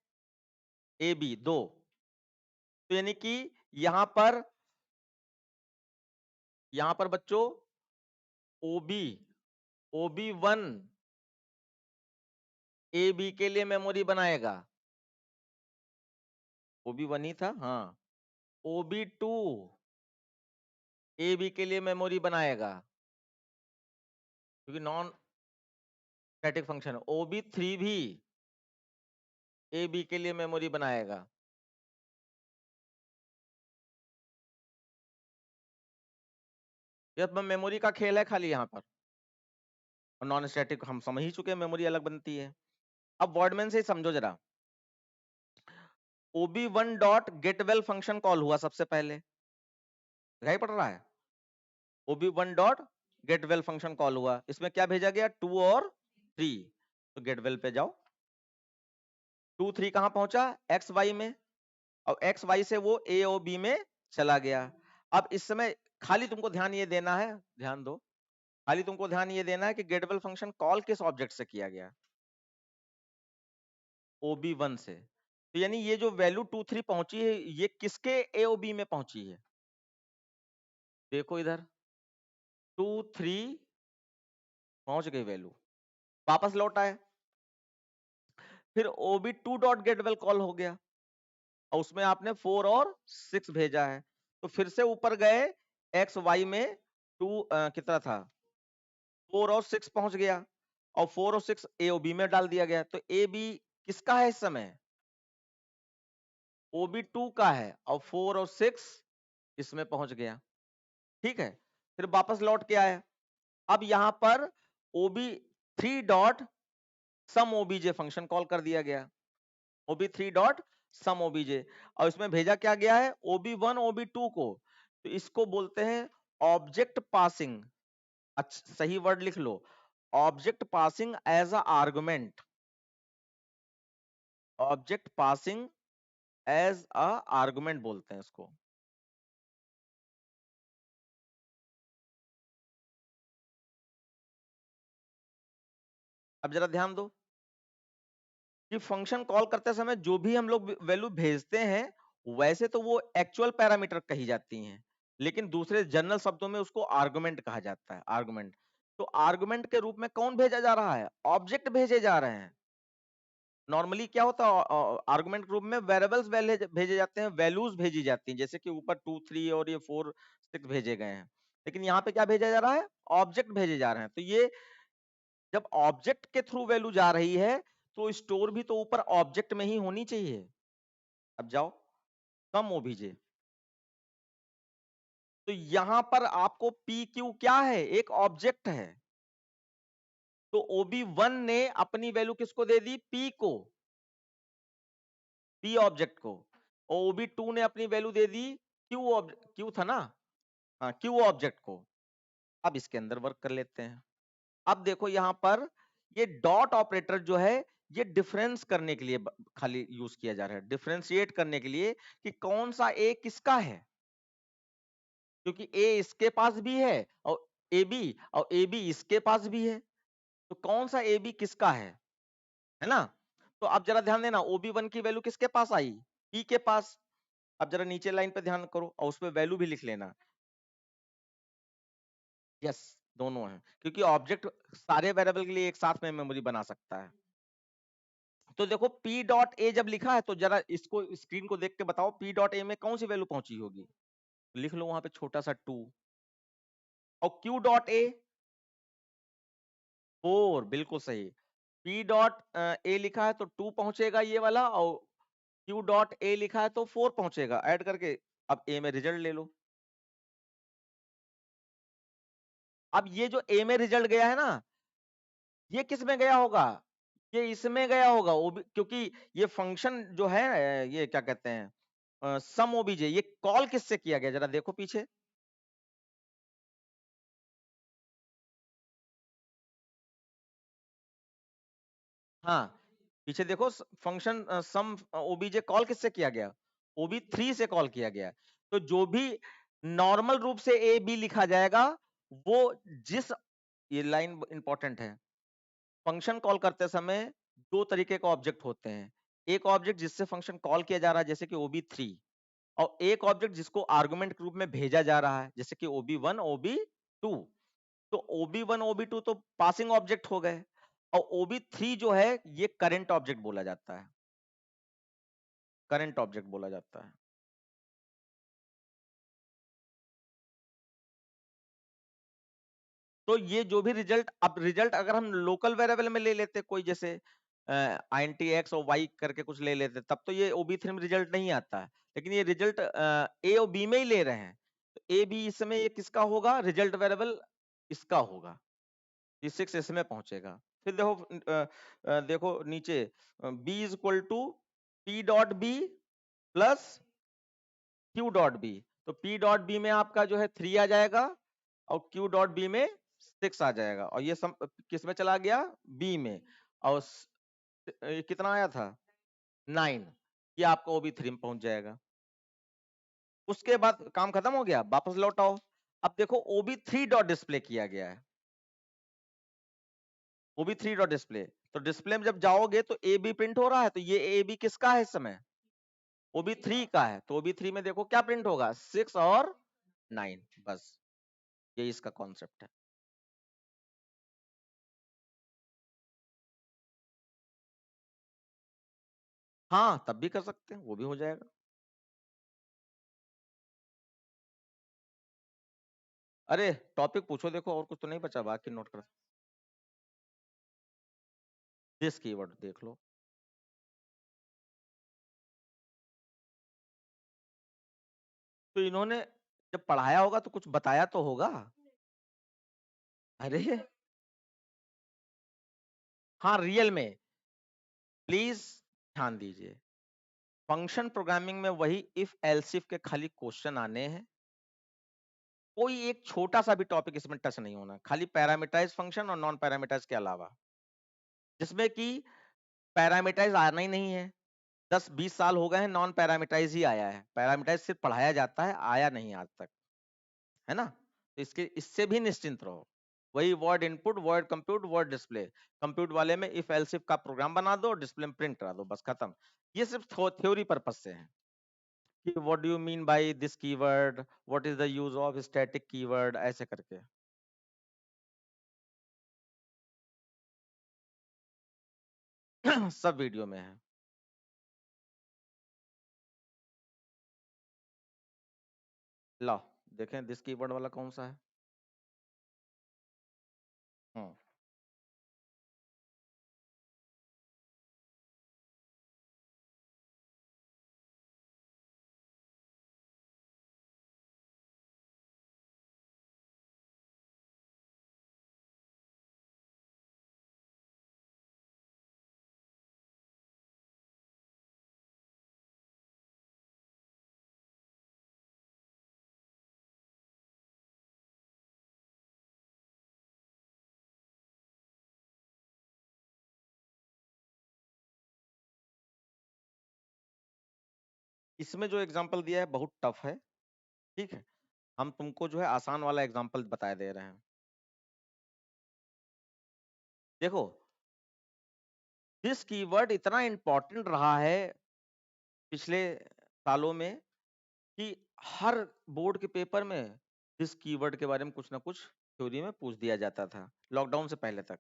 [SPEAKER 1] ए बी 2। तो यानी कि यहाँ पर बच्चों ओबी OB1 ए बी के लिए मेमोरी बनाएगा, OB1 ही था, हाँ। OB2 ए बी के लिए मेमोरी बनाएगा क्योंकि नॉन स्टैटिक फंक्शन है। OB3 भी ए बी के लिए मेमोरी बनाएगा। ये मेमोरी का खेल है खाली यहाँ पर, और नॉन स्टैटिक हम समझ ही चुके हैं मेमोरी अलग बनती है। अब वर्डमैन से समझो जरा, OB1 dot Getwell function call हुआ सबसे पहले, दिखाई पड़ रहा है? OB1 dot Getwell function call हुआ, इसमें क्या भेजा गया, 2 और 3। तो गेटवेल पे जाओ, 2 3 कहां पहुंचा, एक्स वाई में, और एक्स वाई से वो ए और बी में चला गया। अब इस समय खाली तुमको ध्यान ये देना है, ध्यान दो, खाली तुमको ध्यान ये देना है कि गेटवेल फंक्शन कॉल किस ऑब्जेक्ट से किया गया, OB1 से। तो यानी ये जो वैल्यू 2 3 पहुंची है ये किसके ए और बी में पहुंची है? देखो इधर 2 3 पहुंच गई वैल्यू, वापस लौट आए। फिर OB2 डॉट गेटवेल कॉल हो गया और उसमें आपने 4 और 6 भेजा है, तो फिर से ऊपर गए, एक्स वाई में 2 कितना था, 4 और 6 पहुंच गया, और 4 और 6 ए और बी में डाल दिया गया। तो ए बी किसका है इस समय, OB2 का है, और 4 और 6 इसमें पहुंच गया। ठीक है, फिर वापस लौट के आया। अब यहां पर OB3 डॉट सम OBJ फंक्शन कॉल कर दिया गया, OB3 डॉट सम OBJ, और इसमें भेजा क्या गया है, OB1 OB2 को। तो इसको बोलते हैं ऑब्जेक्ट पासिंग, अच्छा सही वर्ड लिख लो, object passing as a argument, object passing as a argument बोलते हैं इसको। अब जरा ध्यान दो कि फंक्शन कॉल करते समय जो भी हम लोग वैल्यू भेजते हैं वैसे तो वो एक्चुअल पैरामीटर कही जाती हैं, लेकिन दूसरे जनरल शब्दों में उसको आर्गुमेंट कहा जाता है, आर्गुमेंट। तो आर्गुमेंट के रूप में कौन भेजा जा रहा है, ऑब्जेक्ट भेजे जा रहे हैं। नॉर्मली क्या होता है आर्गुमेंट के रूप में वेरिएबल्स भेजे जाते हैं, वैल्यूज भेजी जाती हैं, जैसे कि ऊपर 2 3 और ये 4 6 भेजे गए हैं। लेकिन यहाँ पे क्या भेजा जा रहा है, ऑब्जेक्ट भेजे जा रहे हैं। तो ये जब ऑब्जेक्ट के थ्रू वैल्यू जा रही है तो स्टोर भी तो ऊपर ऑब्जेक्ट में ही होनी चाहिए। अब जाओ कम ओबीजे, तो यहां पर आपको पी क्यू क्या है, एक ऑब्जेक्ट है। तो OB1 ने अपनी वैल्यू किसको दे दी, पी को, पी ऑब्जेक्ट को, और OB2 ने अपनी वैल्यू दे दी क्यू था ना, हाँ क्यू ऑब्जेक्ट को। अब इसके अंदर वर्क कर लेते हैं। अब देखो यहाँ पर ये डॉट ऑपरेटर जो है ये डिफरेंस करने के लिए खाली यूज किया जा रहा है, डिफरेंशिएट करने के लिए कि कौन सा ए किसका है, क्योंकि ए इसके पास भी है और ए बी इसके पास भी है, तो कौन सा ए बी किसका है ना। तो अब जरा ध्यान देना, OB1 की वैल्यू किसके पास आई, पी के पास। अब जरा नीचे लाइन पे ध्यान करो और उसमें वैल्यू भी लिख लेना। यस, दोनों हैं, क्योंकि ऑब्जेक्ट सारे वेरिएबल के लिए एक साथ में मेमोरी बना सकता है। तो देखो पी डॉट ए जब लिखा है तो जरा इसको स्क्रीन को देख के बताओ पी डॉट ए में कौन सी वैल्यू पहुंची होगी, लिख लो वहां पे छोटा सा 2। और क्यू डॉट ए 4, बिल्कुल सही। पी डॉट ए लिखा है तो 2 पहुंचेगा ये वाला, और क्यू डॉट ए लिखा है तो 4 पहुंचेगा, ऐड करके अब ए में रिजल्ट ले लो। अब ये जो ए में रिजल्ट गया है ना, ये किस में गया होगा, ये इसमें गया होगा, क्योंकि ये फंक्शन जो है ये क्या कहते हैं सम ओबीजे, ये कॉल किससे किया गया, जरा देखो पीछे। हाँ, पीछे देखो, फंक्शन सम ओबीजे कॉल किससे किया गया, OB3 से कॉल किया गया। तो जो भी नॉर्मल रूप से ए बी लिखा जाएगा, वो जिस, ये लाइन इंपॉर्टेंट है, फंक्शन कॉल करते समय दो तरीके का ऑब्जेक्ट होते हैं, एक ऑब्जेक्ट जिससे फंक्शन कॉल किया जा रहा है जैसे कि OB3, और एक ऑब्जेक्ट जिसको आर्गुमेंट के रूप में भेजा जा रहा है जैसे कि OB1 OB2। तो OB1 OB2 तो पासिंग ऑब्जेक्ट हो गए, और OB3 जो है ये करंट ऑब्जेक्ट बोला जाता है, करंट ऑब्जेक्ट बोला जाता है। तो ये जो भी रिजल्ट, अब रिजल्ट अगर हम लोकल वेरिएबल में ले लेते कोई, जैसे इंट एक्स और वाई करके कुछ ले लेते, तब तो ये OB3 में रिजल्ट नहीं आता है, लेकिन ये रिजल्ट ए और बी में ही ले रहे हैं, तो ए बी इसमें ये किसका होगा, रिजल्ट वेरिएबल इसका होगा, ये 6 इसमें पहुंचेगा। फिर देखो देखो नीचे B is equal to P dot B plus Q dot B, तो पी डॉट बी में आपका जो है 3 आ जाएगा, और क्यू डॉट बी में 6 आ जाएगा, और ये किस में चला गया, बी में, और ये कितना आया था 9, ये आपका OB3 में पहुंच जाएगा। उसके बाद काम खत्म हो गया, वापस लौटाओ। अब देखो OB3 डॉट डिस्प्ले किया गया है, OB3 डॉट डिस्प्ले, तो डिस्प्ले में जब जाओगे तो ए बी प्रिंट हो रहा है, तो ये ए बी किसका है इस समय, OB3 का है, तो OB3 में देखो क्या प्रिंट होगा, 6 और 9, बस ये इसका कॉन्सेप्ट है। हाँ, तब भी कर सकते हैं, वो भी हो जाएगा। अरे टॉपिक पूछो, देखो और कुछ तो नहीं बचा, बाकी नोट कर, दिस कीवर्ड देख लो। तो इन्होंने जब पढ़ाया होगा तो कुछ बताया तो होगा। अरे हाँ, रियल में प्लीज ध्यान दीजिए, फंक्शन प्रोग्रामिंग में वही इफ एल्स इफ के खाली क्वेश्चन आने हैं, कोई एक छोटा सा भी टॉपिक इसमें टच नहीं होना, खाली पैरामीटराइज फंक्शन और नॉन पैरामीटराइज के अलावा, जिसमें कि पैरामीटराइज आना ही नहीं है। 10-20 साल हो गए हैं, नॉन पैरामीटराइज ही आया है, पैरामीटराइज सिर्फ पढ़ाया जाता है, आया नहीं आज तक, है ना। तो इसके इससे भी निश्चिंत रहो, वही word input, word compute, word display, compute वाले में इफ एल्स इफ का प्रोग्राम बना दो, डिस्प्ले में प्रिंट करा दो, बस खत्म। ये सिर्फ थ्योरी पर्पज से है कि what do you mean by this keyword, what is the use of static keyword, ऐसे करके। सब वीडियो में है। लो देखें दिस कीवर्ड वाला कौन सा है। हम्म इसमें जो एग्जांपल दिया है बहुत टफ है, ठीक है, हम तुमको जो है आसान वाला एग्जांपल बता दे रहे हैं। देखो दिस कीवर्ड इतना इंपॉर्टेंट रहा है पिछले सालों में कि हर बोर्ड के पेपर में दिस कीवर्ड के बारे में कुछ ना कुछ थ्योरी में पूछ दिया जाता था, लॉकडाउन से पहले तक,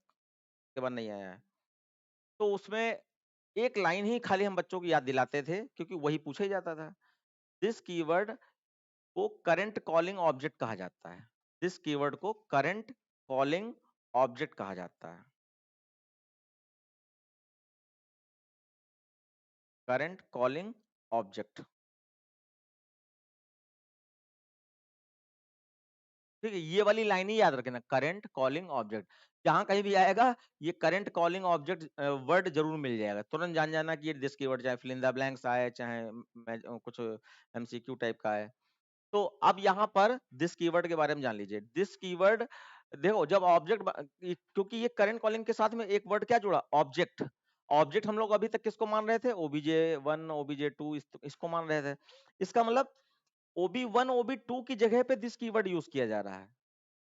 [SPEAKER 1] के बाद नहीं आया है। तो उसमें एक लाइन ही खाली हम बच्चों को याद दिलाते थे क्योंकि वही पूछा ही जाता था। दिस कीवर्ड को करंट कॉलिंग ऑब्जेक्ट कहा जाता है। दिस कीवर्ड को करंट कॉलिंग ऑब्जेक्ट कहा जाता है। करंट कॉलिंग ऑब्जेक्ट, ठीक है, ये वाली लाइन ही याद रखना, करंट कॉलिंग ऑब्जेक्ट। जहां कहीं भी आएगा ये करंट कॉलिंग ऑब्जेक्ट वर्ड जरूर मिल जाएगा, तुरंत जान जाना कि ये दिस कीवर्ड, चाहे फिल इन द ब्लैंक्स आए, चाहे कुछ एमसीक्यू टाइप का है। तो अब यहाँ पर दिस कीवर्ड के बारे में जान लीजिए। दिस कीवर्ड देखो जब ऑब्जेक्ट, क्योंकि ये करंट कॉलिंग के साथ में एक वर्ड क्या जुड़ा, ऑब्जेक्ट। ऑब्जेक्ट हम लोग अभी तक किसको मान रहे थे, ओबीजे 1 ओबीजे 2 इसको मान रहे थे। इसका मतलब OB1 OB2 की जगह पे दिस कीवर्ड यूज किया जा रहा है।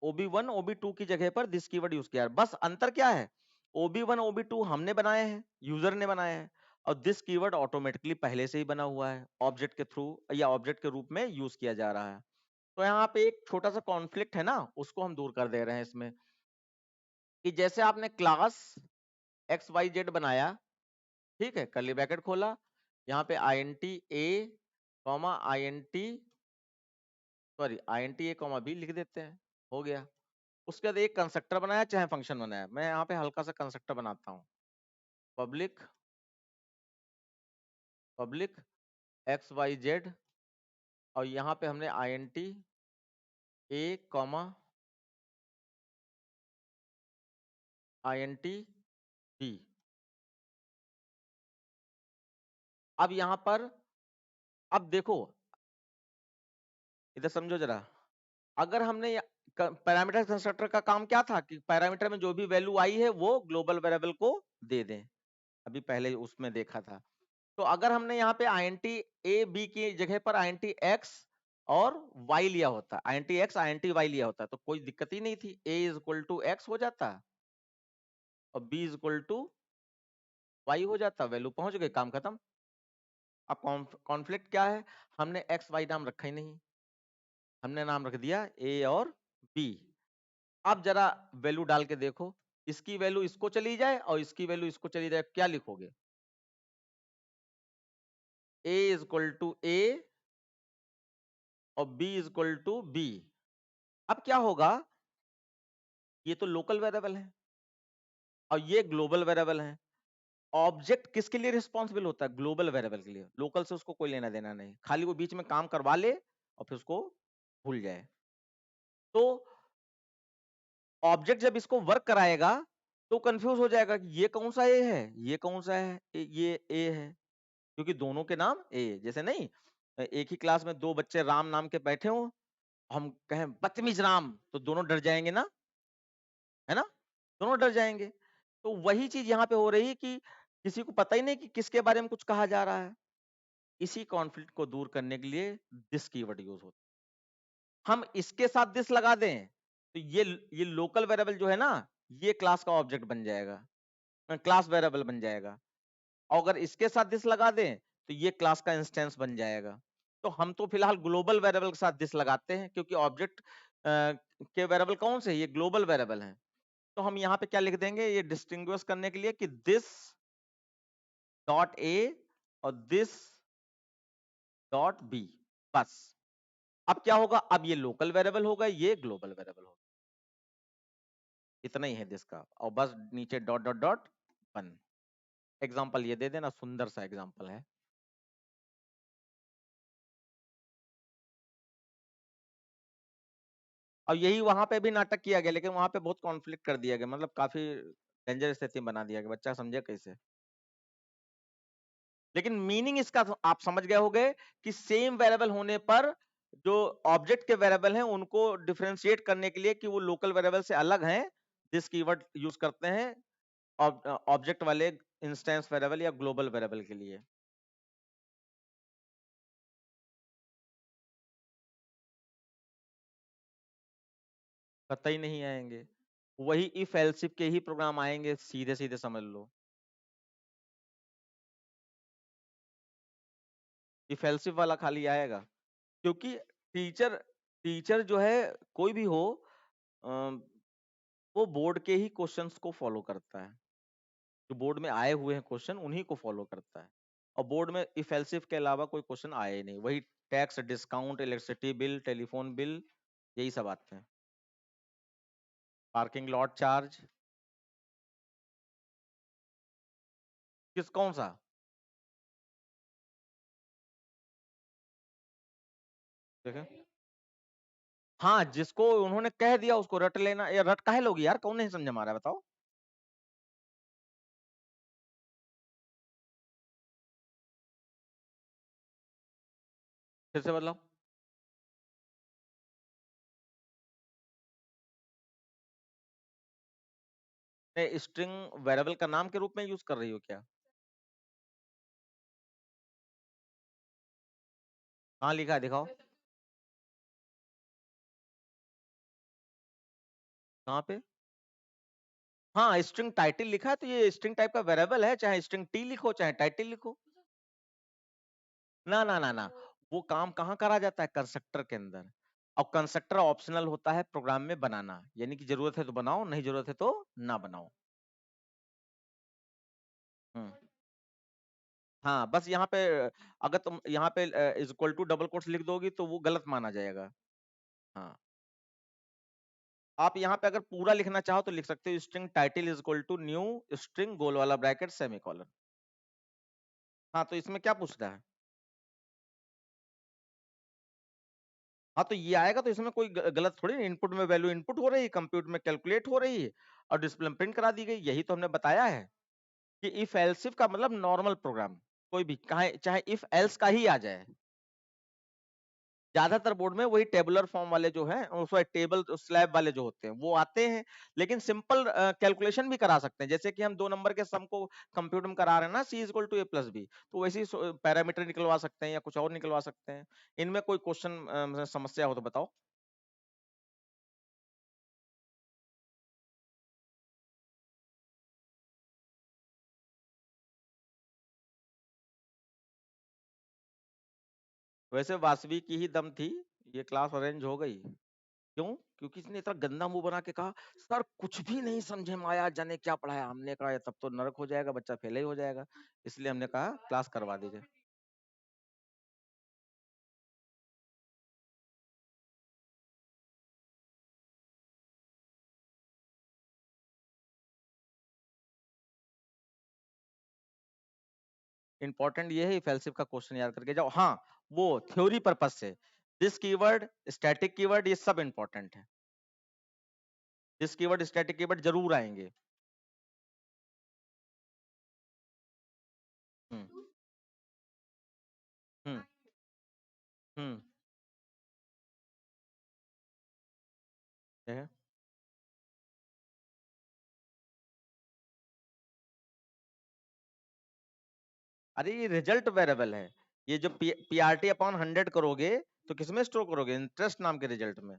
[SPEAKER 1] OB1 OB2 की जगह पर दिस कीवर्ड यूज किया है। बस अंतर क्या है, OB1 OB2 हमने बनाए हैं, यूजर ने बनाए हैं, और दिस कीवर्ड ऑटोमेटिकली पहले से ही बना हुआ है, ऑब्जेक्ट के थ्रू या ऑब्जेक्ट के रूप में यूज किया जा रहा है। तो यहाँ पे एक छोटा सा कॉन्फ्लिक्ट है ना, उसको हम दूर कर दे रहे हैं इसमें, कि जैसे आपने क्लास XYZ बनाया, ठीक है, कर्ली ब्रैकेट खोला, यहाँ पे INT A comma INT sorry INT A comma B लिख देते हैं, हो गया। उसके बाद एक कंस्ट्रक्टर बनाया चाहे फंक्शन बनाया, मैं यहाँ पे हल्का सा कंस्ट्रक्टर बनाता हूँ, पब्लिक पब्लिक XYZ, और यहाँ पे हमने INT A comma INT B। अब यहाँ पर, अब देखो इधर समझो जरा, अगर हमने पैरामीटर कंस्ट्रक्टर का काम क्या था कि पैरामीटर में जो भी वैल्यू आई है वो ग्लोबल वेरिएबल को दे दें, अभी पहले उसमें देखा था। तो अगर हमने यहाँ पे INT A B की जगह पर INT X और Y लिया होता, INT X INT Y लिया होता तो कोई दिक्कत ही नहीं थी, A is equal to X हो जाता और B is equal to Y हो जाता, वैल्यू पहुंच गई, काम खत्म। अब कॉन्फ्लिक्ट क्या है, हमने XY नाम रखा ही नहीं, हमने नाम रख दिया A और B। अब जरा वैल्यू डाल के देखो, इसकी वैल्यू इसको चली जाए और इसकी वैल्यू इसको चली जाए, क्या लिखोगे, A is equal to A और B is equal to B। अब क्या होगा, ये तो लोकल वेरिएबल है और ये ग्लोबल वेरिएबल है। ऑब्जेक्ट किसके लिए रिस्पॉन्सिबल होता है, ग्लोबल वेरिएबल के लिए, लोकल से उसको कोई लेना देना नहीं, खाली वो बीच में काम करवा ले और फिर उसको भूल जाए। तो ऑब्जेक्ट जब इसको वर्क कराएगा तो कंफ्यूज हो जाएगा कि ये कौन सा ए है, ये कौन सा है, ये ए है, क्योंकि दोनों के नाम ए जैसे नहीं। एक ही क्लास में दो बच्चे राम नाम के बैठे हो, हम कहें बदतमीज राम, तो दोनों डर जाएंगे ना, है ना, दोनों डर जाएंगे। तो वही चीज यहाँ पे हो रही है कि किसी को पता ही नहीं कि किसके बारे में कुछ कहा जा रहा है। इसी कॉन्फ्लिक्ट को दूर करने के लिए दिस कीवर्ड यूज होता है। हम इसके साथ दिस लगा दें तो ये लोकल वेरिएबल जो है ना, ये क्लास का ऑब्जेक्ट बन जाएगा, क्लास वेरिएबल बन जाएगा। और अगर इसके साथ दिस लगा दें तो ये क्लास का इंस्टेंस बन जाएगा। तो हम तो फिलहाल ग्लोबल वेरिएबल के साथ दिस लगाते हैं क्योंकि ऑब्जेक्ट के वेरिएबल कौन से, ये ग्लोबल वेरिएबल हैं। तो हम यहाँ पे क्या लिख देंगे, ये डिस्टिंग्विश करने के लिए कि दिस डॉट ए और दिस डॉट बी, बस। अब क्या होगा, अब ये लोकल वेरिएबल होगा, ये ग्लोबल वेरिएबल होगा, इतना ही है दिस का, और बस नीचे dot dot dot one. Example ये दे देना, सुंदर सा एग्जाम्पल है। और यही वहां पे भी नाटक किया गया, लेकिन वहां पे बहुत कॉन्फ्लिक्ट कर दिया गया, मतलब काफी डेंजर स्थिति बना दिया गया, बच्चा समझे कैसे। लेकिन मीनिंग इसका तो आप समझ गए होंगे कि सेम वेरिएबल होने पर जो ऑब्जेक्ट के वेरिएबल हैं उनको डिफरेंशिएट करने के लिए कि वो लोकल वेरिएबल से अलग हैं, दिस कीवर्ड यूज करते हैं ऑब्जेक्ट वाले इंस्टेंस वेरिएबल या ग्लोबल वेरिएबल के लिए। पता ही नहीं आएंगे। वही इफ एल्स इफ के ही प्रोग्राम आएंगे, सीधे सीधे समझ लो। इफ एल्स इफ वाला खाली आएगा, क्योंकि टीचर टीचर जो है कोई भी हो, अम, वो बोर्ड के ही क्वेश्चंस को फॉलो करता है। जो बोर्ड में आए हुए हैं क्वेश्चन, उन्हीं को फॉलो करता है। और बोर्ड में इफ एल्स इफ के अलावा कोई क्वेश्चन आए ही नहीं। वही tax, discount, electricity bill, telephone bill, यही सब आते हैं। पार्किंग लॉट चार्ज, किस कौन सा? देखें, हाँ, जिसको उन्होंने कह दिया उसको रट लेना। या रट काहे लोगी यार, कौन नहीं समझ में आ रहा है बताओ। फिर से बदलाओ। स्ट्रिंग वेरिएबल का नाम के रूप में यूज कर रही हो क्या? हाँ लिखा है, दिखाओ कहाँ पे। हाँ, स्ट्रिंग टाइटल लिखा है, तो ये स्ट्रिंग टाइप का वेरिएबल है। चाहे स्ट्रिंग टी लिखो, चाहे टाइटल लिखो। ना ना ना ना, वो काम कहाँ करा जाता है? कंस्ट्रक्टर के अंदर। और कंस्ट्रक्टर ऑप्शनल होता है प्रोग्राम में बनाना, यानी कि जरूरत है तो बनाओ, नहीं जरूरत है तो ना बनाओ। हम्म। हाँ, बस यहाँ पे अगर तुम यहाँ पे is equal to double quotes लिख दोगी तो वो गलत माना जाएगा। हाँ, आप यहाँ पे अगर पूरा लिखना चाहो तो लिख सकते हो, string title is equal to new string गोल वाला ब्रैकेट सेमीकोलन। हाँ, तो इसमें क्या पूछ रहा है? हाँ, तो ये आएगा, तो इसमें कोई गलत थोड़ी। इनपुट में वैल्यू इनपुट हो रही है, कंप्यूट में कैलकुलेट हो रही है, और डिस्प्ले में प्रिंट करा दी गई। यही तो हमने बताया है कि इफ एल्स इफ का मतलब नॉर्मल प्रोग्राम, कोई भी चाहे इफ एल्स का ही आ जाए। ज्यादातर बोर्ड में वही टेबुलर फॉर्म वाले जो हैं, उसमें टेबल स्लैब वाले जो होते हैं वो आते हैं। लेकिन सिंपल कैलकुलेशन भी करा सकते हैं, जैसे कि हम 2 नंबर के सम को कंप्यूटर में करा रहे हैं ना, c is equal to a plus b, तो वैसे ही पैरामीटर निकलवा सकते हैं या कुछ और निकलवा सकते हैं। इनमें कोई क्वेश्चन समस्या हो तो बताओ। वैसे वासवी की ही दम थी, ये क्लास अरेंज हो गई। क्यों? क्योंकि इसने इतना गंदा मुंह बना के कहा, सर कुछ भी नहीं समझे में आया, जाने क्या पढ़ाया। हमने कहा तब तो नरक हो जाएगा, बच्चा फेल ही हो जाएगा। इसलिए हमने कहा क्लास करवा दीजिए। इंपॉर्टेंट ये है, फेलसिफ का क्वेश्चन याद करके जाओ। हाँ, वो थ्योरी पर्पज से दिस कीवर्ड, स्टैटिक कीवर्ड, ये सब इंपॉर्टेंट है। दिस कीवर्ड, स्टैटिक कीवर्ड जरूर आएंगे। हम्म। हम्म। हम्म। क्या है? अरे ये रिजल्ट वेरिएबल है। ये जो पीआरटी अपॉन 100 करोगे तो किसमें स्टोर करोगे? इंटरेस्ट नाम के रिजल्ट में।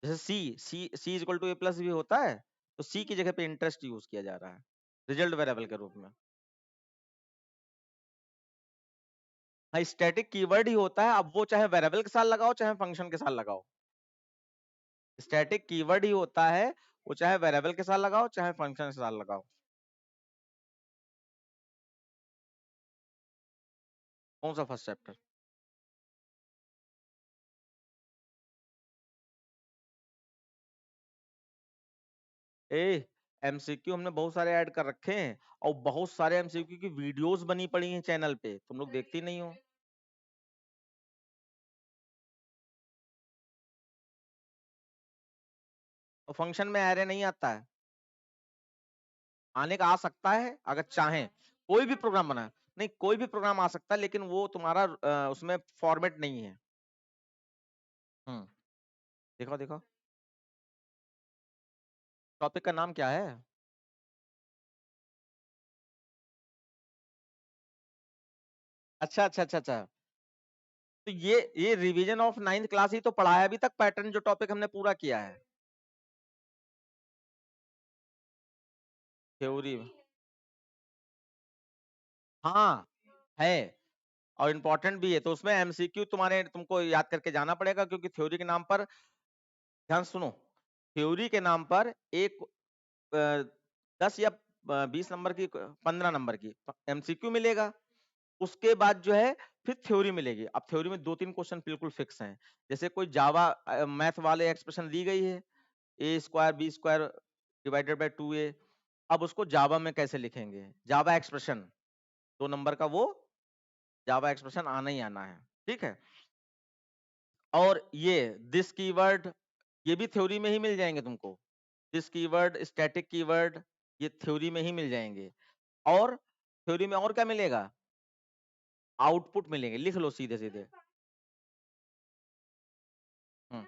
[SPEAKER 1] जैसे सी सी सी इक्वल टू ए प्लस भी होता है, तो सी की जगह पे इंटरेस्ट यूज किया जा रहा है रिजल्ट वेरिएबल के रूप में। हाँ, स्टैटिक कीवर्ड ही होता है। अब वो चाहे वेरिएबल के साथ लगाओ, चाहे फंक्शन के साथ लगाओ, स्टैटिक कीवर्ड ही होता है। वो चाहे वेरिएबल के साथ लगाओ, चाहे फंक्शन के साथ लगाओ। कौन सा फर्स्ट चैप्टर? ए, एमसीक्यू हमने बहुत सारे ऐड कर रखे हैं, और बहुत सारे एमसीक्यू की वीडियोस बनी पड़ी हैं चैनल पे, तुम लोग देखती नहीं हो। और फंक्शन में एरे नहीं आता है। आने का आ सकता है अगर चाहे, कोई भी प्रोग्राम बना। नहीं, कोई भी प्रोग्राम आ सकता है, लेकिन वो तुम्हारा उसमें फॉर्मेट नहीं है। हम्म। देखो देखो, टॉपिक का नाम क्या है? अच्छा अच्छा अच्छा अच्छा। तो ये रिवीजन ऑफ 9th क्लास ही तो पढ़ा है अभी तक, पैटर्न जो टॉपिक हमने पूरा किया है थ्योरी। हाँ है, और इम्पोर्टेंट भी है, तो उसमें एमसीक्यू तुम्हारे तुमको याद करके जाना पड़ेगा, क्योंकि थ्योरी के नाम पर, ध्यान सुनो, थ्योरी के नाम पर एक 10 या 20 नंबर की, 15 नंबर की एमसीक्यू मिलेगा, उसके बाद जो है फिर थ्योरी मिलेगी। अब थ्योरी में 2-3 क्वेश्चन बिल्कुल फिक्स हैं, जैसे कोई जावा मैथ वाले एक्सप्रेशन दी गई है, a square b square divided by 2a, अब उसको जावा में कैसे लिखेंगे, जावा एक्सप्रेशन 2 नंबर का, वो जावा एक्सप्रेशन आना ही आना है, ठीक है। और ये दिस कीवर्ड, ये भी थ्योरी में ही मिल जाएंगे तुमको, दिस कीवर्ड, स्टैटिक कीवर्ड, ये थ्योरी में ही मिल जाएंगे। और थ्योरी में और क्या मिलेगा, आउटपुट मिलेंगे, लिख लो सीधे सीधे। हम्म,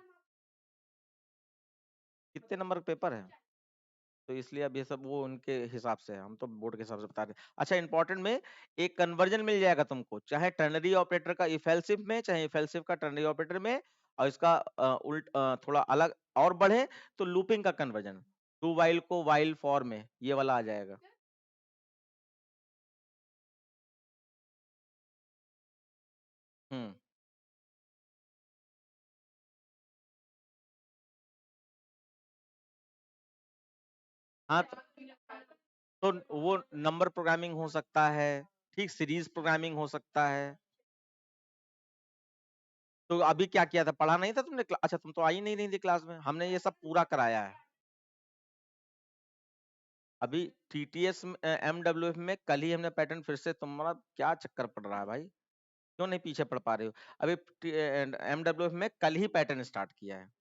[SPEAKER 1] कितने नंबर का पेपर है, तो इसलिए अब ये सब वो उनके हिसाब से है, हम तो बोर्ड के हिसाब से बता रहे हैं। अच्छा, इंपॉर्टेंट में एक कन्वर्जन मिल जाएगा तुमको, चाहे टर्नरी ऑपरेटर का इफ एल्स इफ में, चाहे इफ एल्स इफ का टर्नरी ऑपरेटर में, और इसका उल्ट थोड़ा अलग और बढ़े तो लूपिंग का कन्वर्जन, डू वाइल को वाइल फॉर में, ये वाला आ जाएगा। हम्म, हाँ तो वो नंबर प्रोग्रामिंग हो सकता है, ठीक, सीरीज प्रोग्रामिंग हो सकता है। तो अभी क्या किया था, पढ़ा नहीं था तुमने अच्छा, तुम तो आई नहीं रही थी क्लास में, हमने ये सब पूरा कराया है। अभी टीटीएस एमडब्ल्यूएफ में कल ही हमने पैटर्न, फिर से तुम्हारा क्या चक्कर पड़ रहा है भाई, क्यों नहीं पीछे पड़ पा रहे हो। अभी एमडब्ल्यूएफ में कल ही पैटर्न स्टार्ट किया है,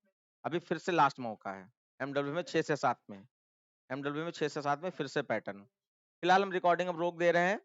[SPEAKER 1] अभी फिर से लास्ट मौका है, एमडब्ल्यू में 6 से 7 में, एमडब्ल्यू में 6 से 7 में फिर से पैटर्न। फिलहाल हम रिकॉर्डिंग अब रोक दे रहे हैं।